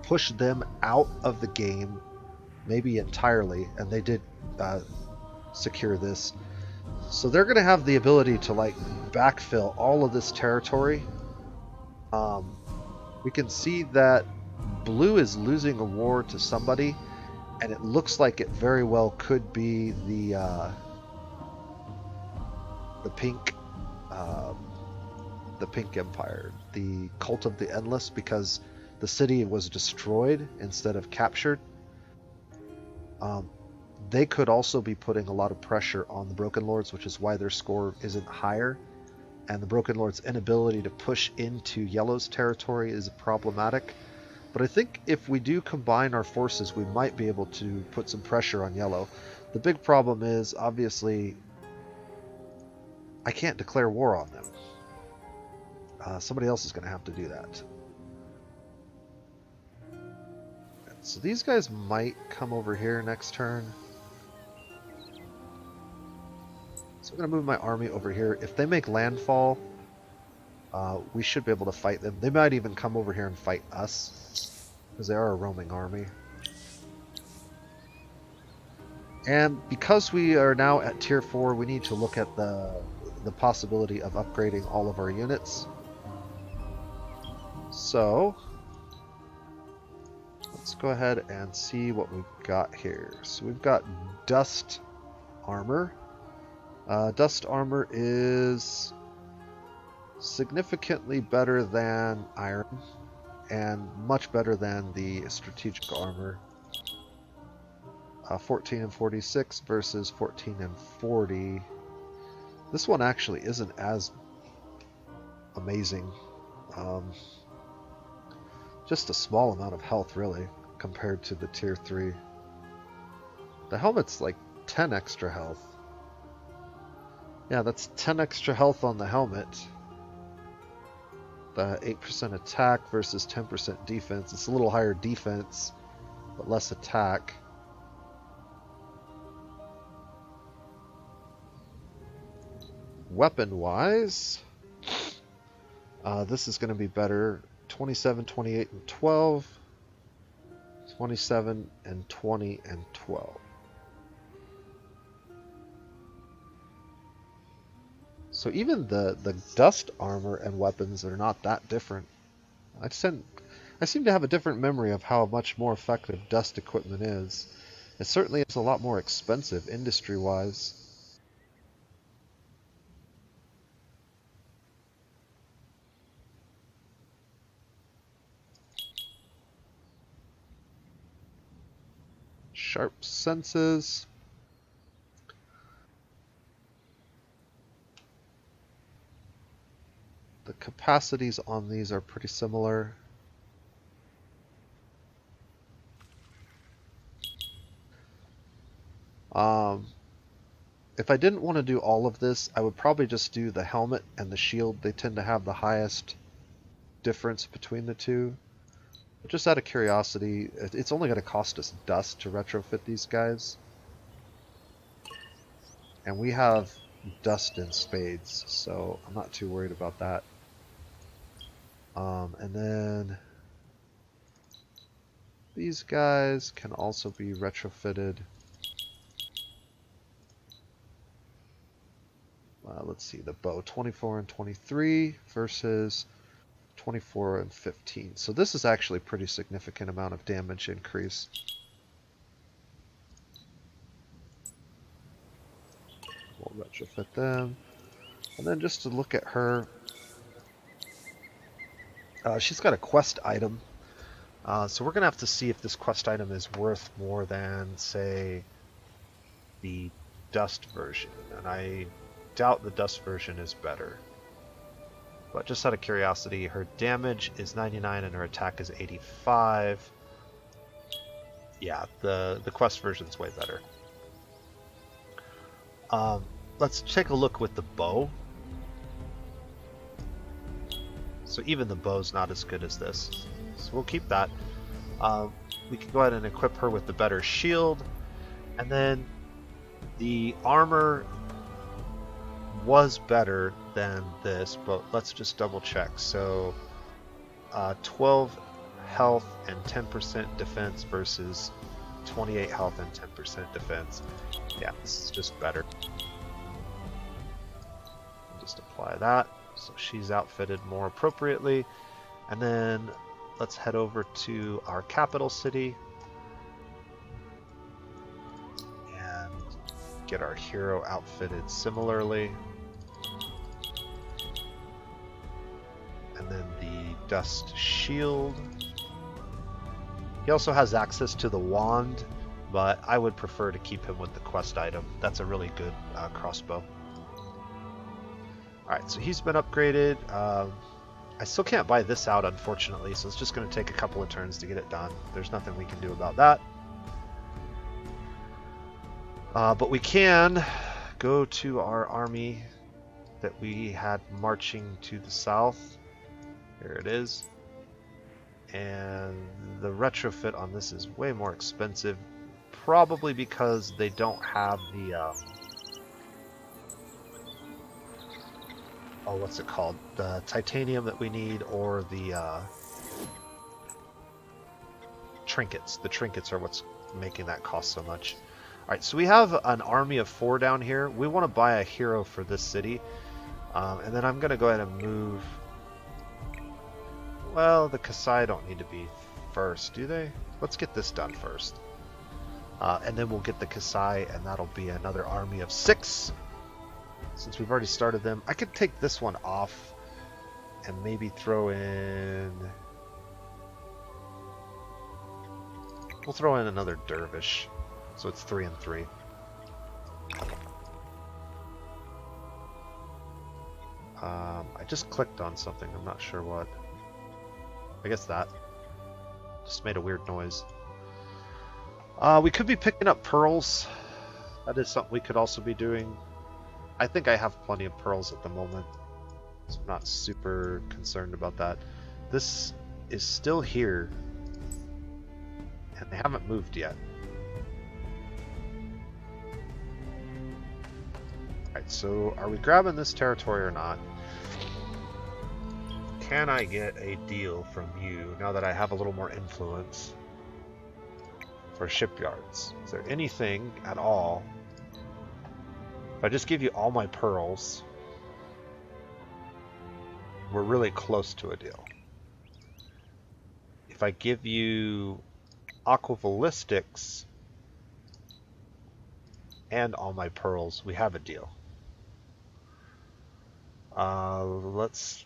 push them out of the game, maybe entirely, and they did secure this. So they're going to have the ability to like backfill all of this territory. We can see that Blue is losing a war to somebody, and it looks like it very well could be the pink empire, the Cult of the Endless, because the city was destroyed instead of captured. They could also be putting a lot of pressure on the Broken Lords, which is why their score isn't higher, and the Broken Lords' inability to push into Yellow's territory is problematic. But I think if we do combine our forces, we might be able to put some pressure on Yellow. The big problem is, obviously, I can't declare war on them. Somebody else is going to have to do that. So these guys might come over here next turn. So I'm going to move my army over here. If they make landfall, we should be able to fight them. They might even come over here and fight us, because they are a roaming army. And because we are now at tier 4, we need to look at the possibility of upgrading all of our units. So let's go ahead and see what we've got here. So we've got dust armor. Dust armor is significantly better than iron and much better than the strategic armor. 14 and 46 versus 14 and 40. This one actually isn't as amazing. Just a small amount of health, really, compared to the tier 3. The helmet's like 10 extra health. Yeah, that's 10 extra health on the helmet. The 8% attack versus 10% defense. It's a little higher defense, but less attack. Weapon-wise, this is going to be better. 27, 28, and 12. 27 and 20 and 12. So even the dust armor and weapons are not that different. I seem to have a different memory of how much more effective dust equipment is. It certainly is a lot more expensive industry-wise. Sharp senses. The capacities on these are pretty similar. If I didn't want to do all of this, I would probably just do the helmet and the shield. They tend to have the highest difference between the two. But just out of curiosity, it's only going to cost us dust to retrofit these guys. And we have dust in spades, so I'm not too worried about that. And then these guys can also be retrofitted. Let's see, the bow, 24 and 23 versus 24 and 15. So this is actually a pretty significant amount of damage increase. We'll retrofit them. And then just to look at her, she's got a quest item. So we're going to have to see if this quest item is worth more than, say, the dust version. And I doubt the dust version is better. But just out of curiosity, her damage is 99 and her attack is 85. Yeah, the quest version's way better. Let's take a look with the bow. So even the bow's not as good as this. So we'll keep that. We can go ahead and equip her with the better shield. And then the armor was better than this, but let's just double check. So 12 health and 10% defense versus 28 health and 10% defense. Yeah, this is just better. Just apply that so she's outfitted more appropriately. And then let's head over to our capital city and get our hero outfitted similarly. And then the dust shield. He also has access to the wand, but I would prefer to keep him with the quest item. That's a really good crossbow. Alright, so he's been upgraded. I still can't buy this out, unfortunately, so it's just going to take a couple of turns to get it done. There's nothing we can do about that. But we can go to our army that we had marching to the south. Here it is. And the retrofit on this is way more expensive, probably because they don't have oh, what's it called? The titanium that we need, or the trinkets. The trinkets are what's making that cost so much. Alright, so we have an army of 4 down here. We want to buy a hero for this city. And then I'm going to go ahead and move... Well, the Kasai don't need to be first, do they? Let's get this done first. And then we'll get the Kasai, and that'll be another army of 6. Since we've already started them. I could take this one off and maybe throw in... We'll throw in another dervish. So it's 3 and 3. I just clicked on something. I'm not sure what. I guess that. Just made a weird noise. We could be picking up pearls. That is something we could also be doing. I think I have plenty of pearls at the moment. So I'm not super concerned about that. This is still here. And they haven't moved yet. Alright, so are we grabbing this territory or not? Can I get a deal from you now that I have a little more influence for shipyards? Is there anything at all? If I just give you all my pearls, we're really close to a deal. If I give you aquaballistics and all my pearls, we have a deal. Let's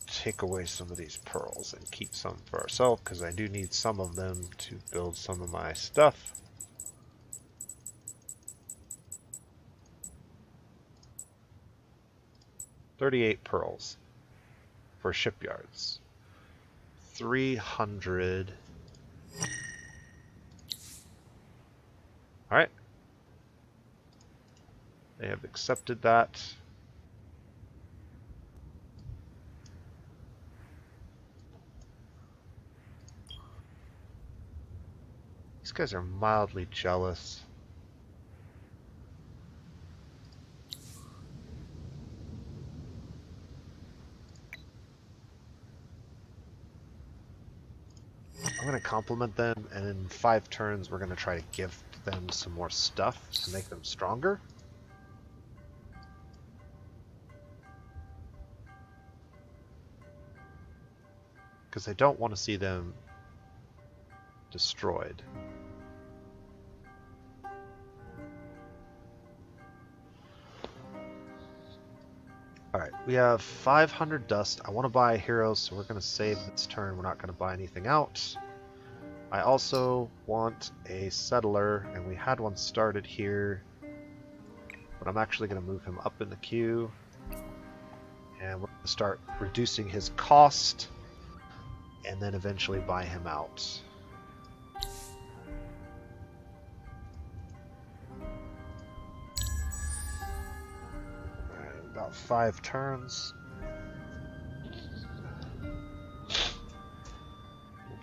take away some of these pearls and keep some for ourselves, because I do need some of them to build some of my stuff. $38 pearls for shipyards. 300. Alright. They have accepted that. These guys are mildly jealous. I'm going to compliment them, and in 5 turns we're going to try to give them some more stuff to make them stronger. Because I don't want to see them destroyed. Alright, we have 500 dust. I want to buy a hero, so we're going to save this turn. We're not going to buy anything out. I also want a settler, and we had one started here, but I'm actually going to move him up in the queue, and we're going to start reducing his cost, and then eventually buy him out. Alright, about 5 turns.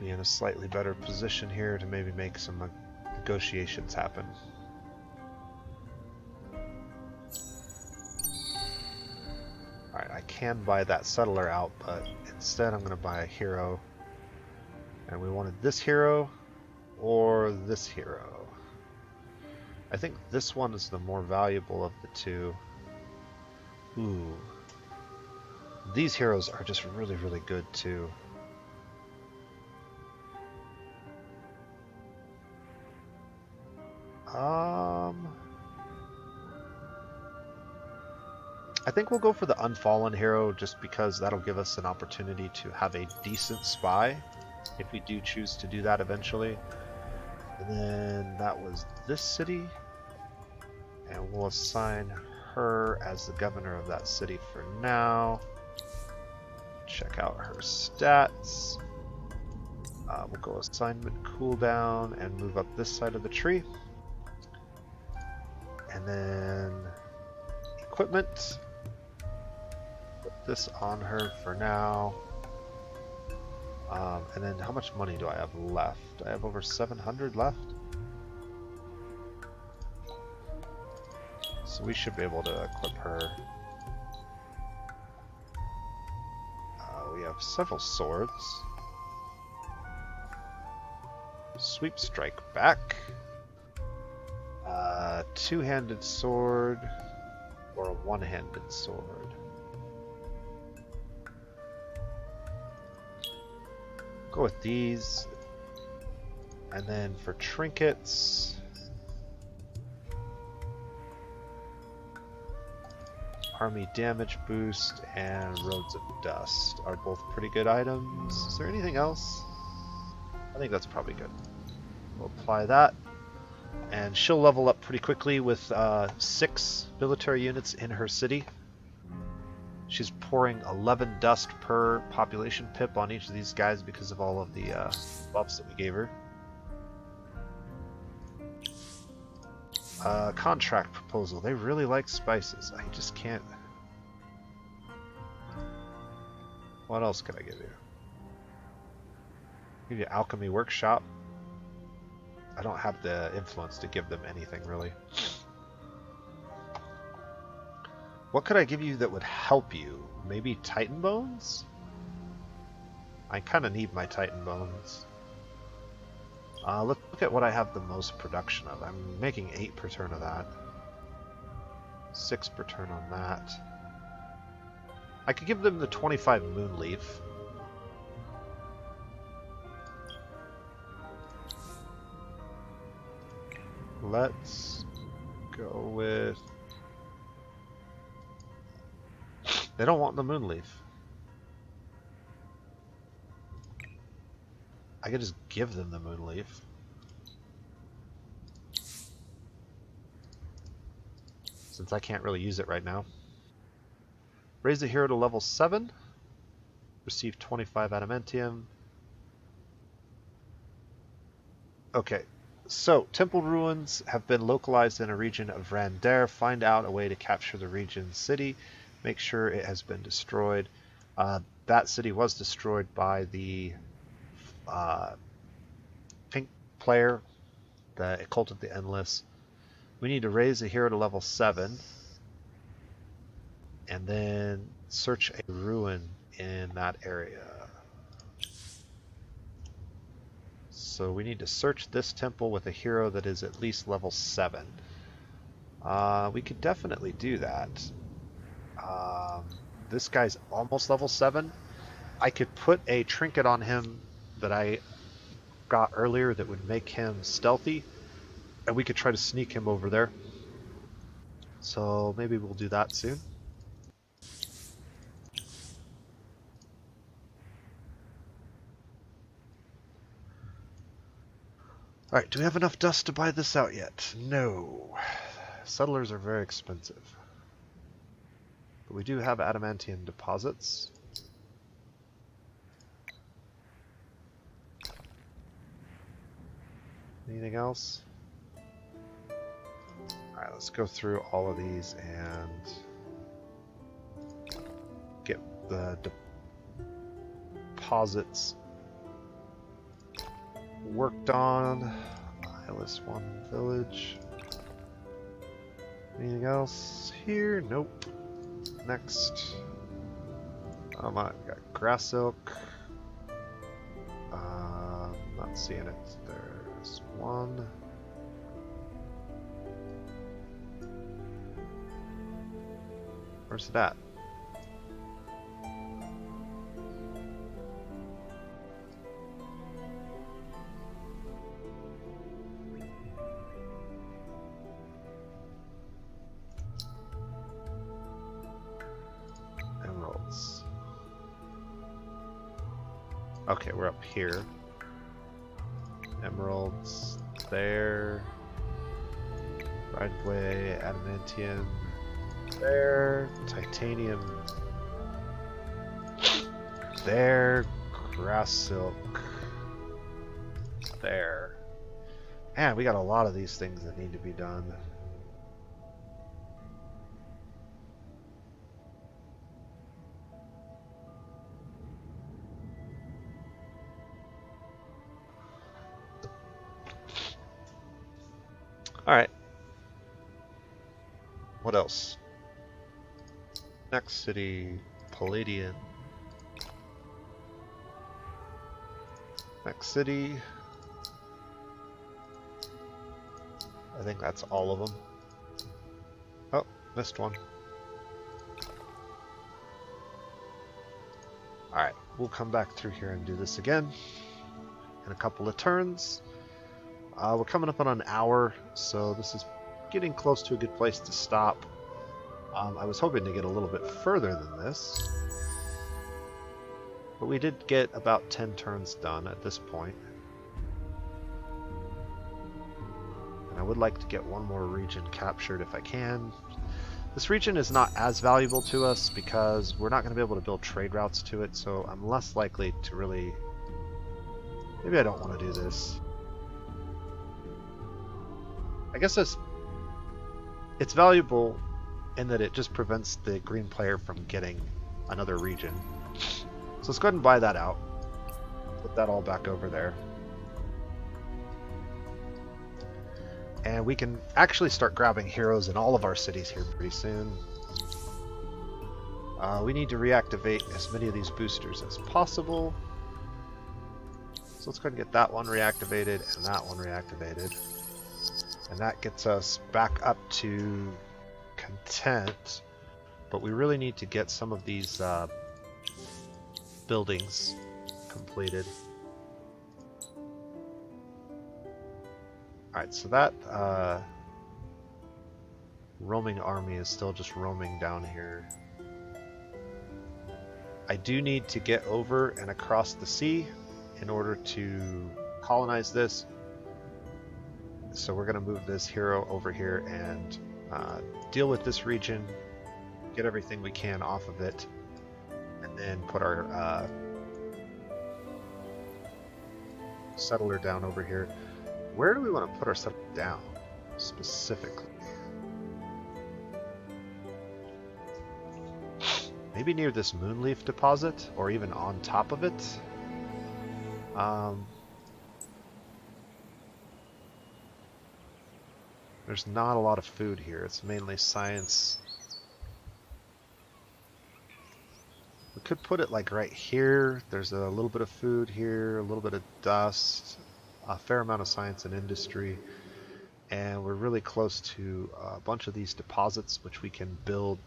Be in a slightly better position here to maybe make some negotiations happen. Alright, I can buy that settler out, but instead I'm going to buy a hero. And we wanted this hero or this hero. I think this one is the more valuable of the two. Ooh. These heroes are just really, really good too. I think we'll go for the Unfallen hero just because that'll give us an opportunity to have a decent spy if we do choose to do that eventually. And then that was this city, and we'll assign her as the governor of that city for now. Check out her stats. We'll go assignment cooldown and move up this side of the tree. And then equipment. Put this on her for now. And then how much money do I have left? I have over 700 left. So we should be able to equip her. have several swords. Sweep strike back. Two-handed sword or a one-handed sword. Go with these. And then for trinkets, army damage boost and roads of dust are both pretty good items. Is there anything else? I think that's probably good. We'll apply that. And she'll level up pretty quickly with 6 military units in her city. She's pouring 11 dust per population pip on each of these guys because of all of the buffs that we gave her. Contract proposal. They really like spices. I just can't... What else could I give you? Give you alchemy workshop. I don't have the influence to give them anything really. What could I give you that would help you? Maybe Titan Bones? I kind of need my Titan Bones. Let's look at what I have the most production of. I'm making 8 per turn of that. 6 per turn on that. I could give them the 25 Moonleaf. Let's go with... They don't want the Moonleaf. I could just give them the Moonleaf. Since I can't really use it right now. Raise the hero to level 7. Receive 25 adamantium. Okay, so temple ruins have been localized in a region of Randair. Find out a way to capture the region's city. Make sure it has been destroyed. That city was destroyed by the pink player, the Cult of the Endless. We need to raise the hero to level 7 and then search a ruin in that area. So we need to search this temple with a hero that is at least level 7. We could definitely do that. This guy's almost level 7. I could put a trinket on him that I got earlier that would make him stealthy, and we could try to sneak him over there. So maybe we'll do that soon. Alright, do we have enough dust to buy this out yet? No. Settlers are very expensive. But we do have adamantium deposits. Anything else? Alright, let's go through all of these and get the deposits worked on. Eyeless 1 village. Anything else here? Nope. Next. Oh my, we got grass silk. Not seeing it. There's 1. Where's it at? Emeralds. Okay, we're up here. Emeralds there. Right-of-way, adamantium there. Titanium there. Grass silk there. Man, we got a lot of these things that need to be done. Alright. What else? Next city, Palladian. Next city. I think that's all of them. Oh, missed one. Alright, we'll come back through here and do this again in a couple of turns. We're coming up on an hour, so this is getting close to a good place to stop. I was hoping to get a little bit further than this, but we did get about 10 turns done at this point. And I would like to get one more region captured if I can. This region is not as valuable to us because we're not going to be able to build trade routes to it, so I'm less likely to really... Maybe I don't want to do this. I guess it's valuable in that it just prevents the green player from getting another region. So let's go ahead and buy that out. Put that all back over there. And we can actually start grabbing heroes in all of our cities here pretty soon. We need to reactivate as many of these boosters as possible. So let's go ahead and get that one reactivated and that one reactivated. And that gets us back up to content. But we really need to get some of these buildings completed. Alright, so that roaming army is still just roaming down here. I do need to get over and across the sea in order to colonize this. So we're going to move this hero over here and deal with this region, get everything we can off of it, and then put our settler down over here. Where do we want to put our settler down specifically? Maybe near this moonleaf deposit, or even on top of it. There's not a lot of food here. It's mainly science. We could put it like right here. There's a little bit of food here, a little bit of dust, a fair amount of science and industry, and we're really close to a bunch of these deposits which we can build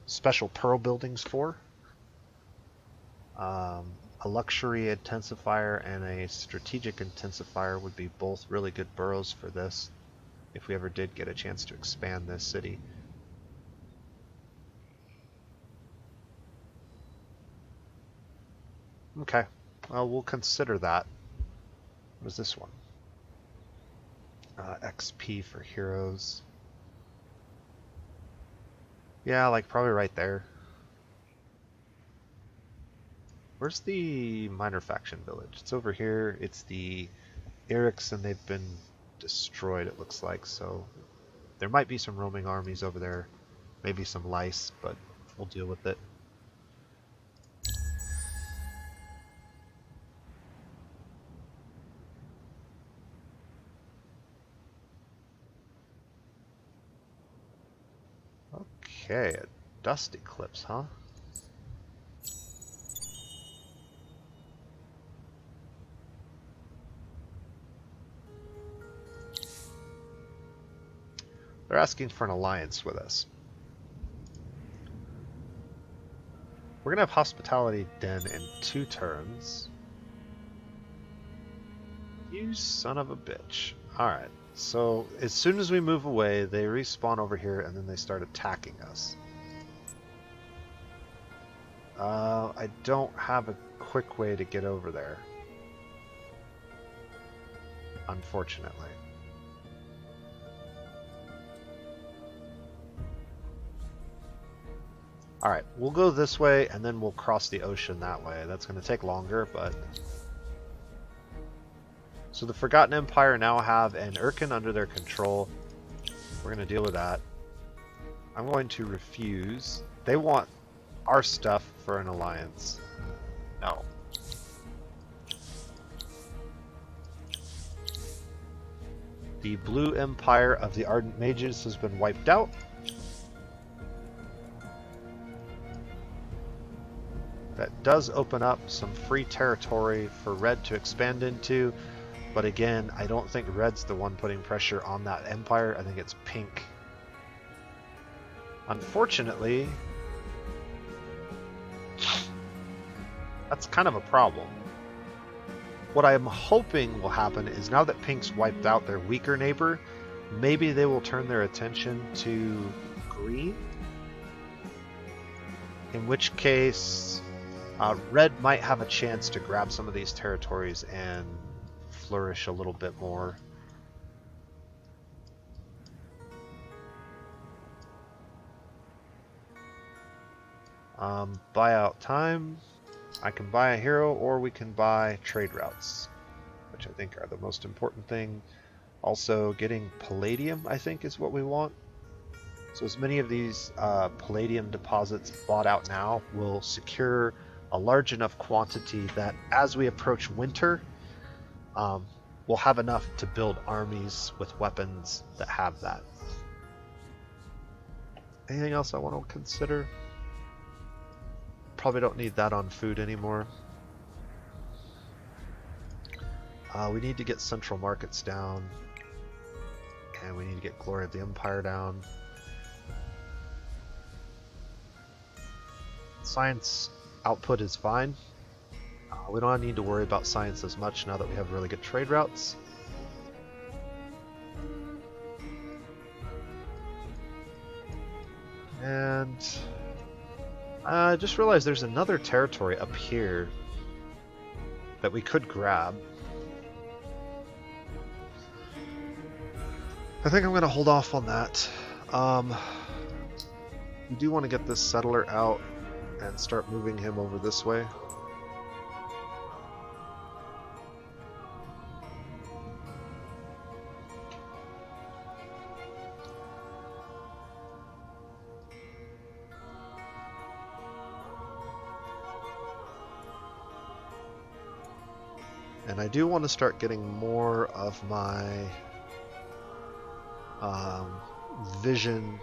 special pearl buildings for. A luxury intensifier and a strategic intensifier would be both really good boroughs for this if we ever did get a chance to expand this city. Okay, well, we'll consider that. What is this one? XP for heroes. Yeah, like probably right there. Where's the minor faction village? It's over here. It's the Erics, and they've been destroyed, it looks like. So there might be some roaming armies over there. Maybe some lice, but we'll deal with it. Okay, a dust eclipse, huh? They're asking for an alliance with us. We're gonna have Hospitality Den in 2 turns. You son of a bitch. Alright, so as soon as we move away, they respawn over here and then they start attacking us. I don't have a quick way to get over there, unfortunately. Alright, we'll go this way and then we'll cross the ocean that way. That's going to take longer, but... So the Forgotten Empire now have an Urkin under their control. We're going to deal with that. I'm going to refuse. They want our stuff for an alliance. No. The Blue Empire of the Ardent Mages has been wiped out. That does open up some free territory for red to expand into, but again, I don't think red's the one putting pressure on that empire. I think it's pink. Unfortunately, that's kind of a problem. What I'm hoping will happen is now that pink's wiped out their weaker neighbor, maybe they will turn their attention to green, in which case red might have a chance to grab some of these territories and flourish a little bit more. Buyout time. I can buy a hero, or we can buy trade routes, which I think are the most important thing. Also, getting palladium, I think, is what we want. So as many of these palladium deposits bought out now will secure a large enough quantity that as we approach winter, we'll have enough to build armies with weapons that have that. Anything else I want to consider? Probably don't need that on food anymore. We need to get central markets down, and we need to get Glory of the Empire down. Science output is fine. We don't need to worry about science as much now that we have really good trade routes. And I just realized there's another territory up here that we could grab. I think I'm going to hold off on that. We do want to get this settler out and start moving him over this way. And I do want to start getting more of my vision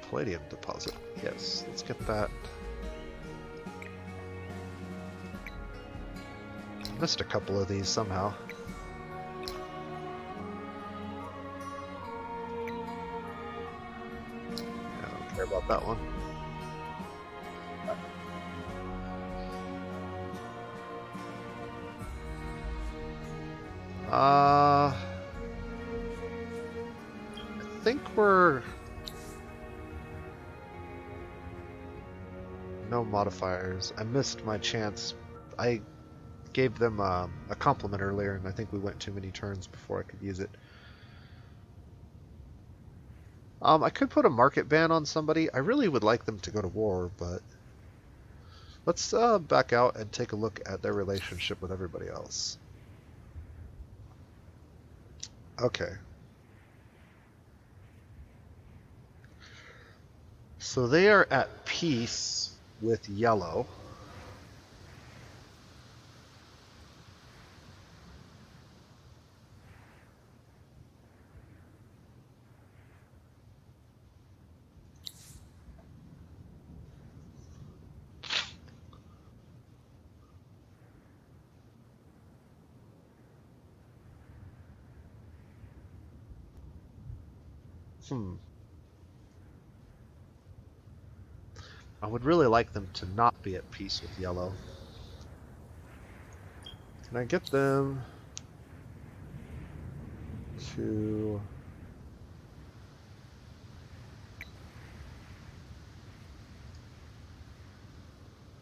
palladium deposit. Yes, let's get that. Missed a couple of these somehow. I don't care about that one. I think we're... No modifiers. I missed my chance. I gave them a compliment earlier, and I think we went too many turns before I could use it. I could put a market ban on somebody. I really would like them to go to war, but let's back out and take a look at their relationship with everybody else. Okay. So they are at peace with yellow. I would really like them to not be at peace with yellow. Can I get them to...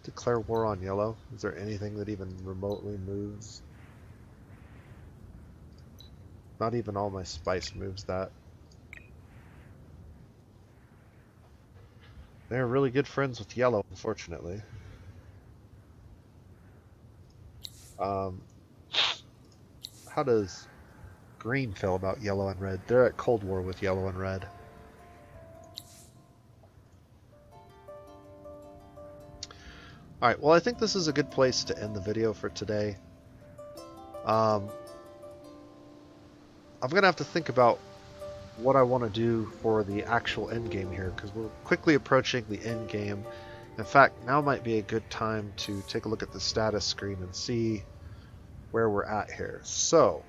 declare war on yellow? Is there anything that even remotely moves? Not even all my spice moves that. They're really good friends with yellow, unfortunately. How does green feel about yellow and red? They're at Cold War with yellow and red. Alright, well I think this is a good place to end the video for today. I'm going to have to think about what I want to do for the actual end game here, because we're quickly approaching the end game. In fact, now might be a good time to take a look at the status screen and see where we're at here. So,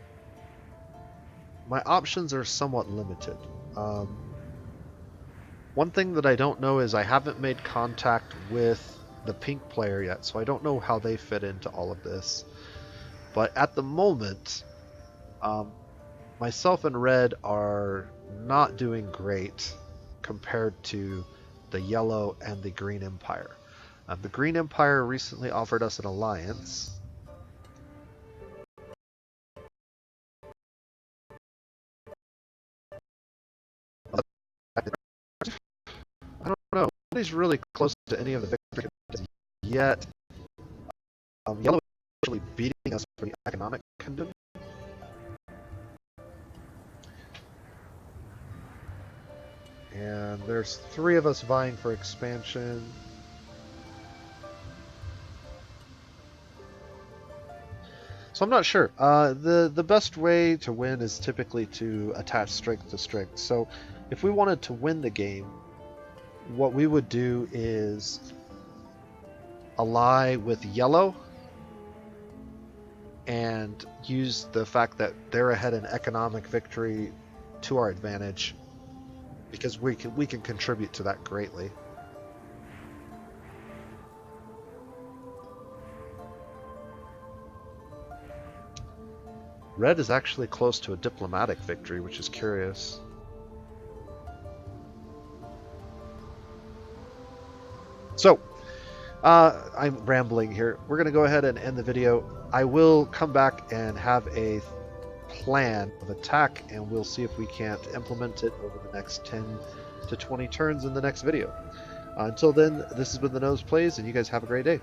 my options are somewhat limited. One thing that I don't know is I haven't made contact with the pink player yet, so I don't know how they fit into all of this. But at the moment, myself and red are not doing great compared to the yellow and the green empire. The green empire recently offered us an alliance. I don't know. Nobody's really close to any of the victory yet. Yellow is actually beating us for the economic kingdom. And there's 3 of us vying for expansion. So I'm not sure. The best way to win is typically to attach strength to strength. So if we wanted to win the game, what we would do is ally with yellow and use the fact that they're ahead in economic victory to our advantage, because we can contribute to that greatly. Red is actually close to a diplomatic victory, which is curious. So, I'm rambling here. We're going to go ahead and end the video. I will come back and have a plan of attack, and we'll see if we can't implement it over the next 10 to 20 turns in the next video. Until then, this has been The Nose Plays, and you guys have a great day.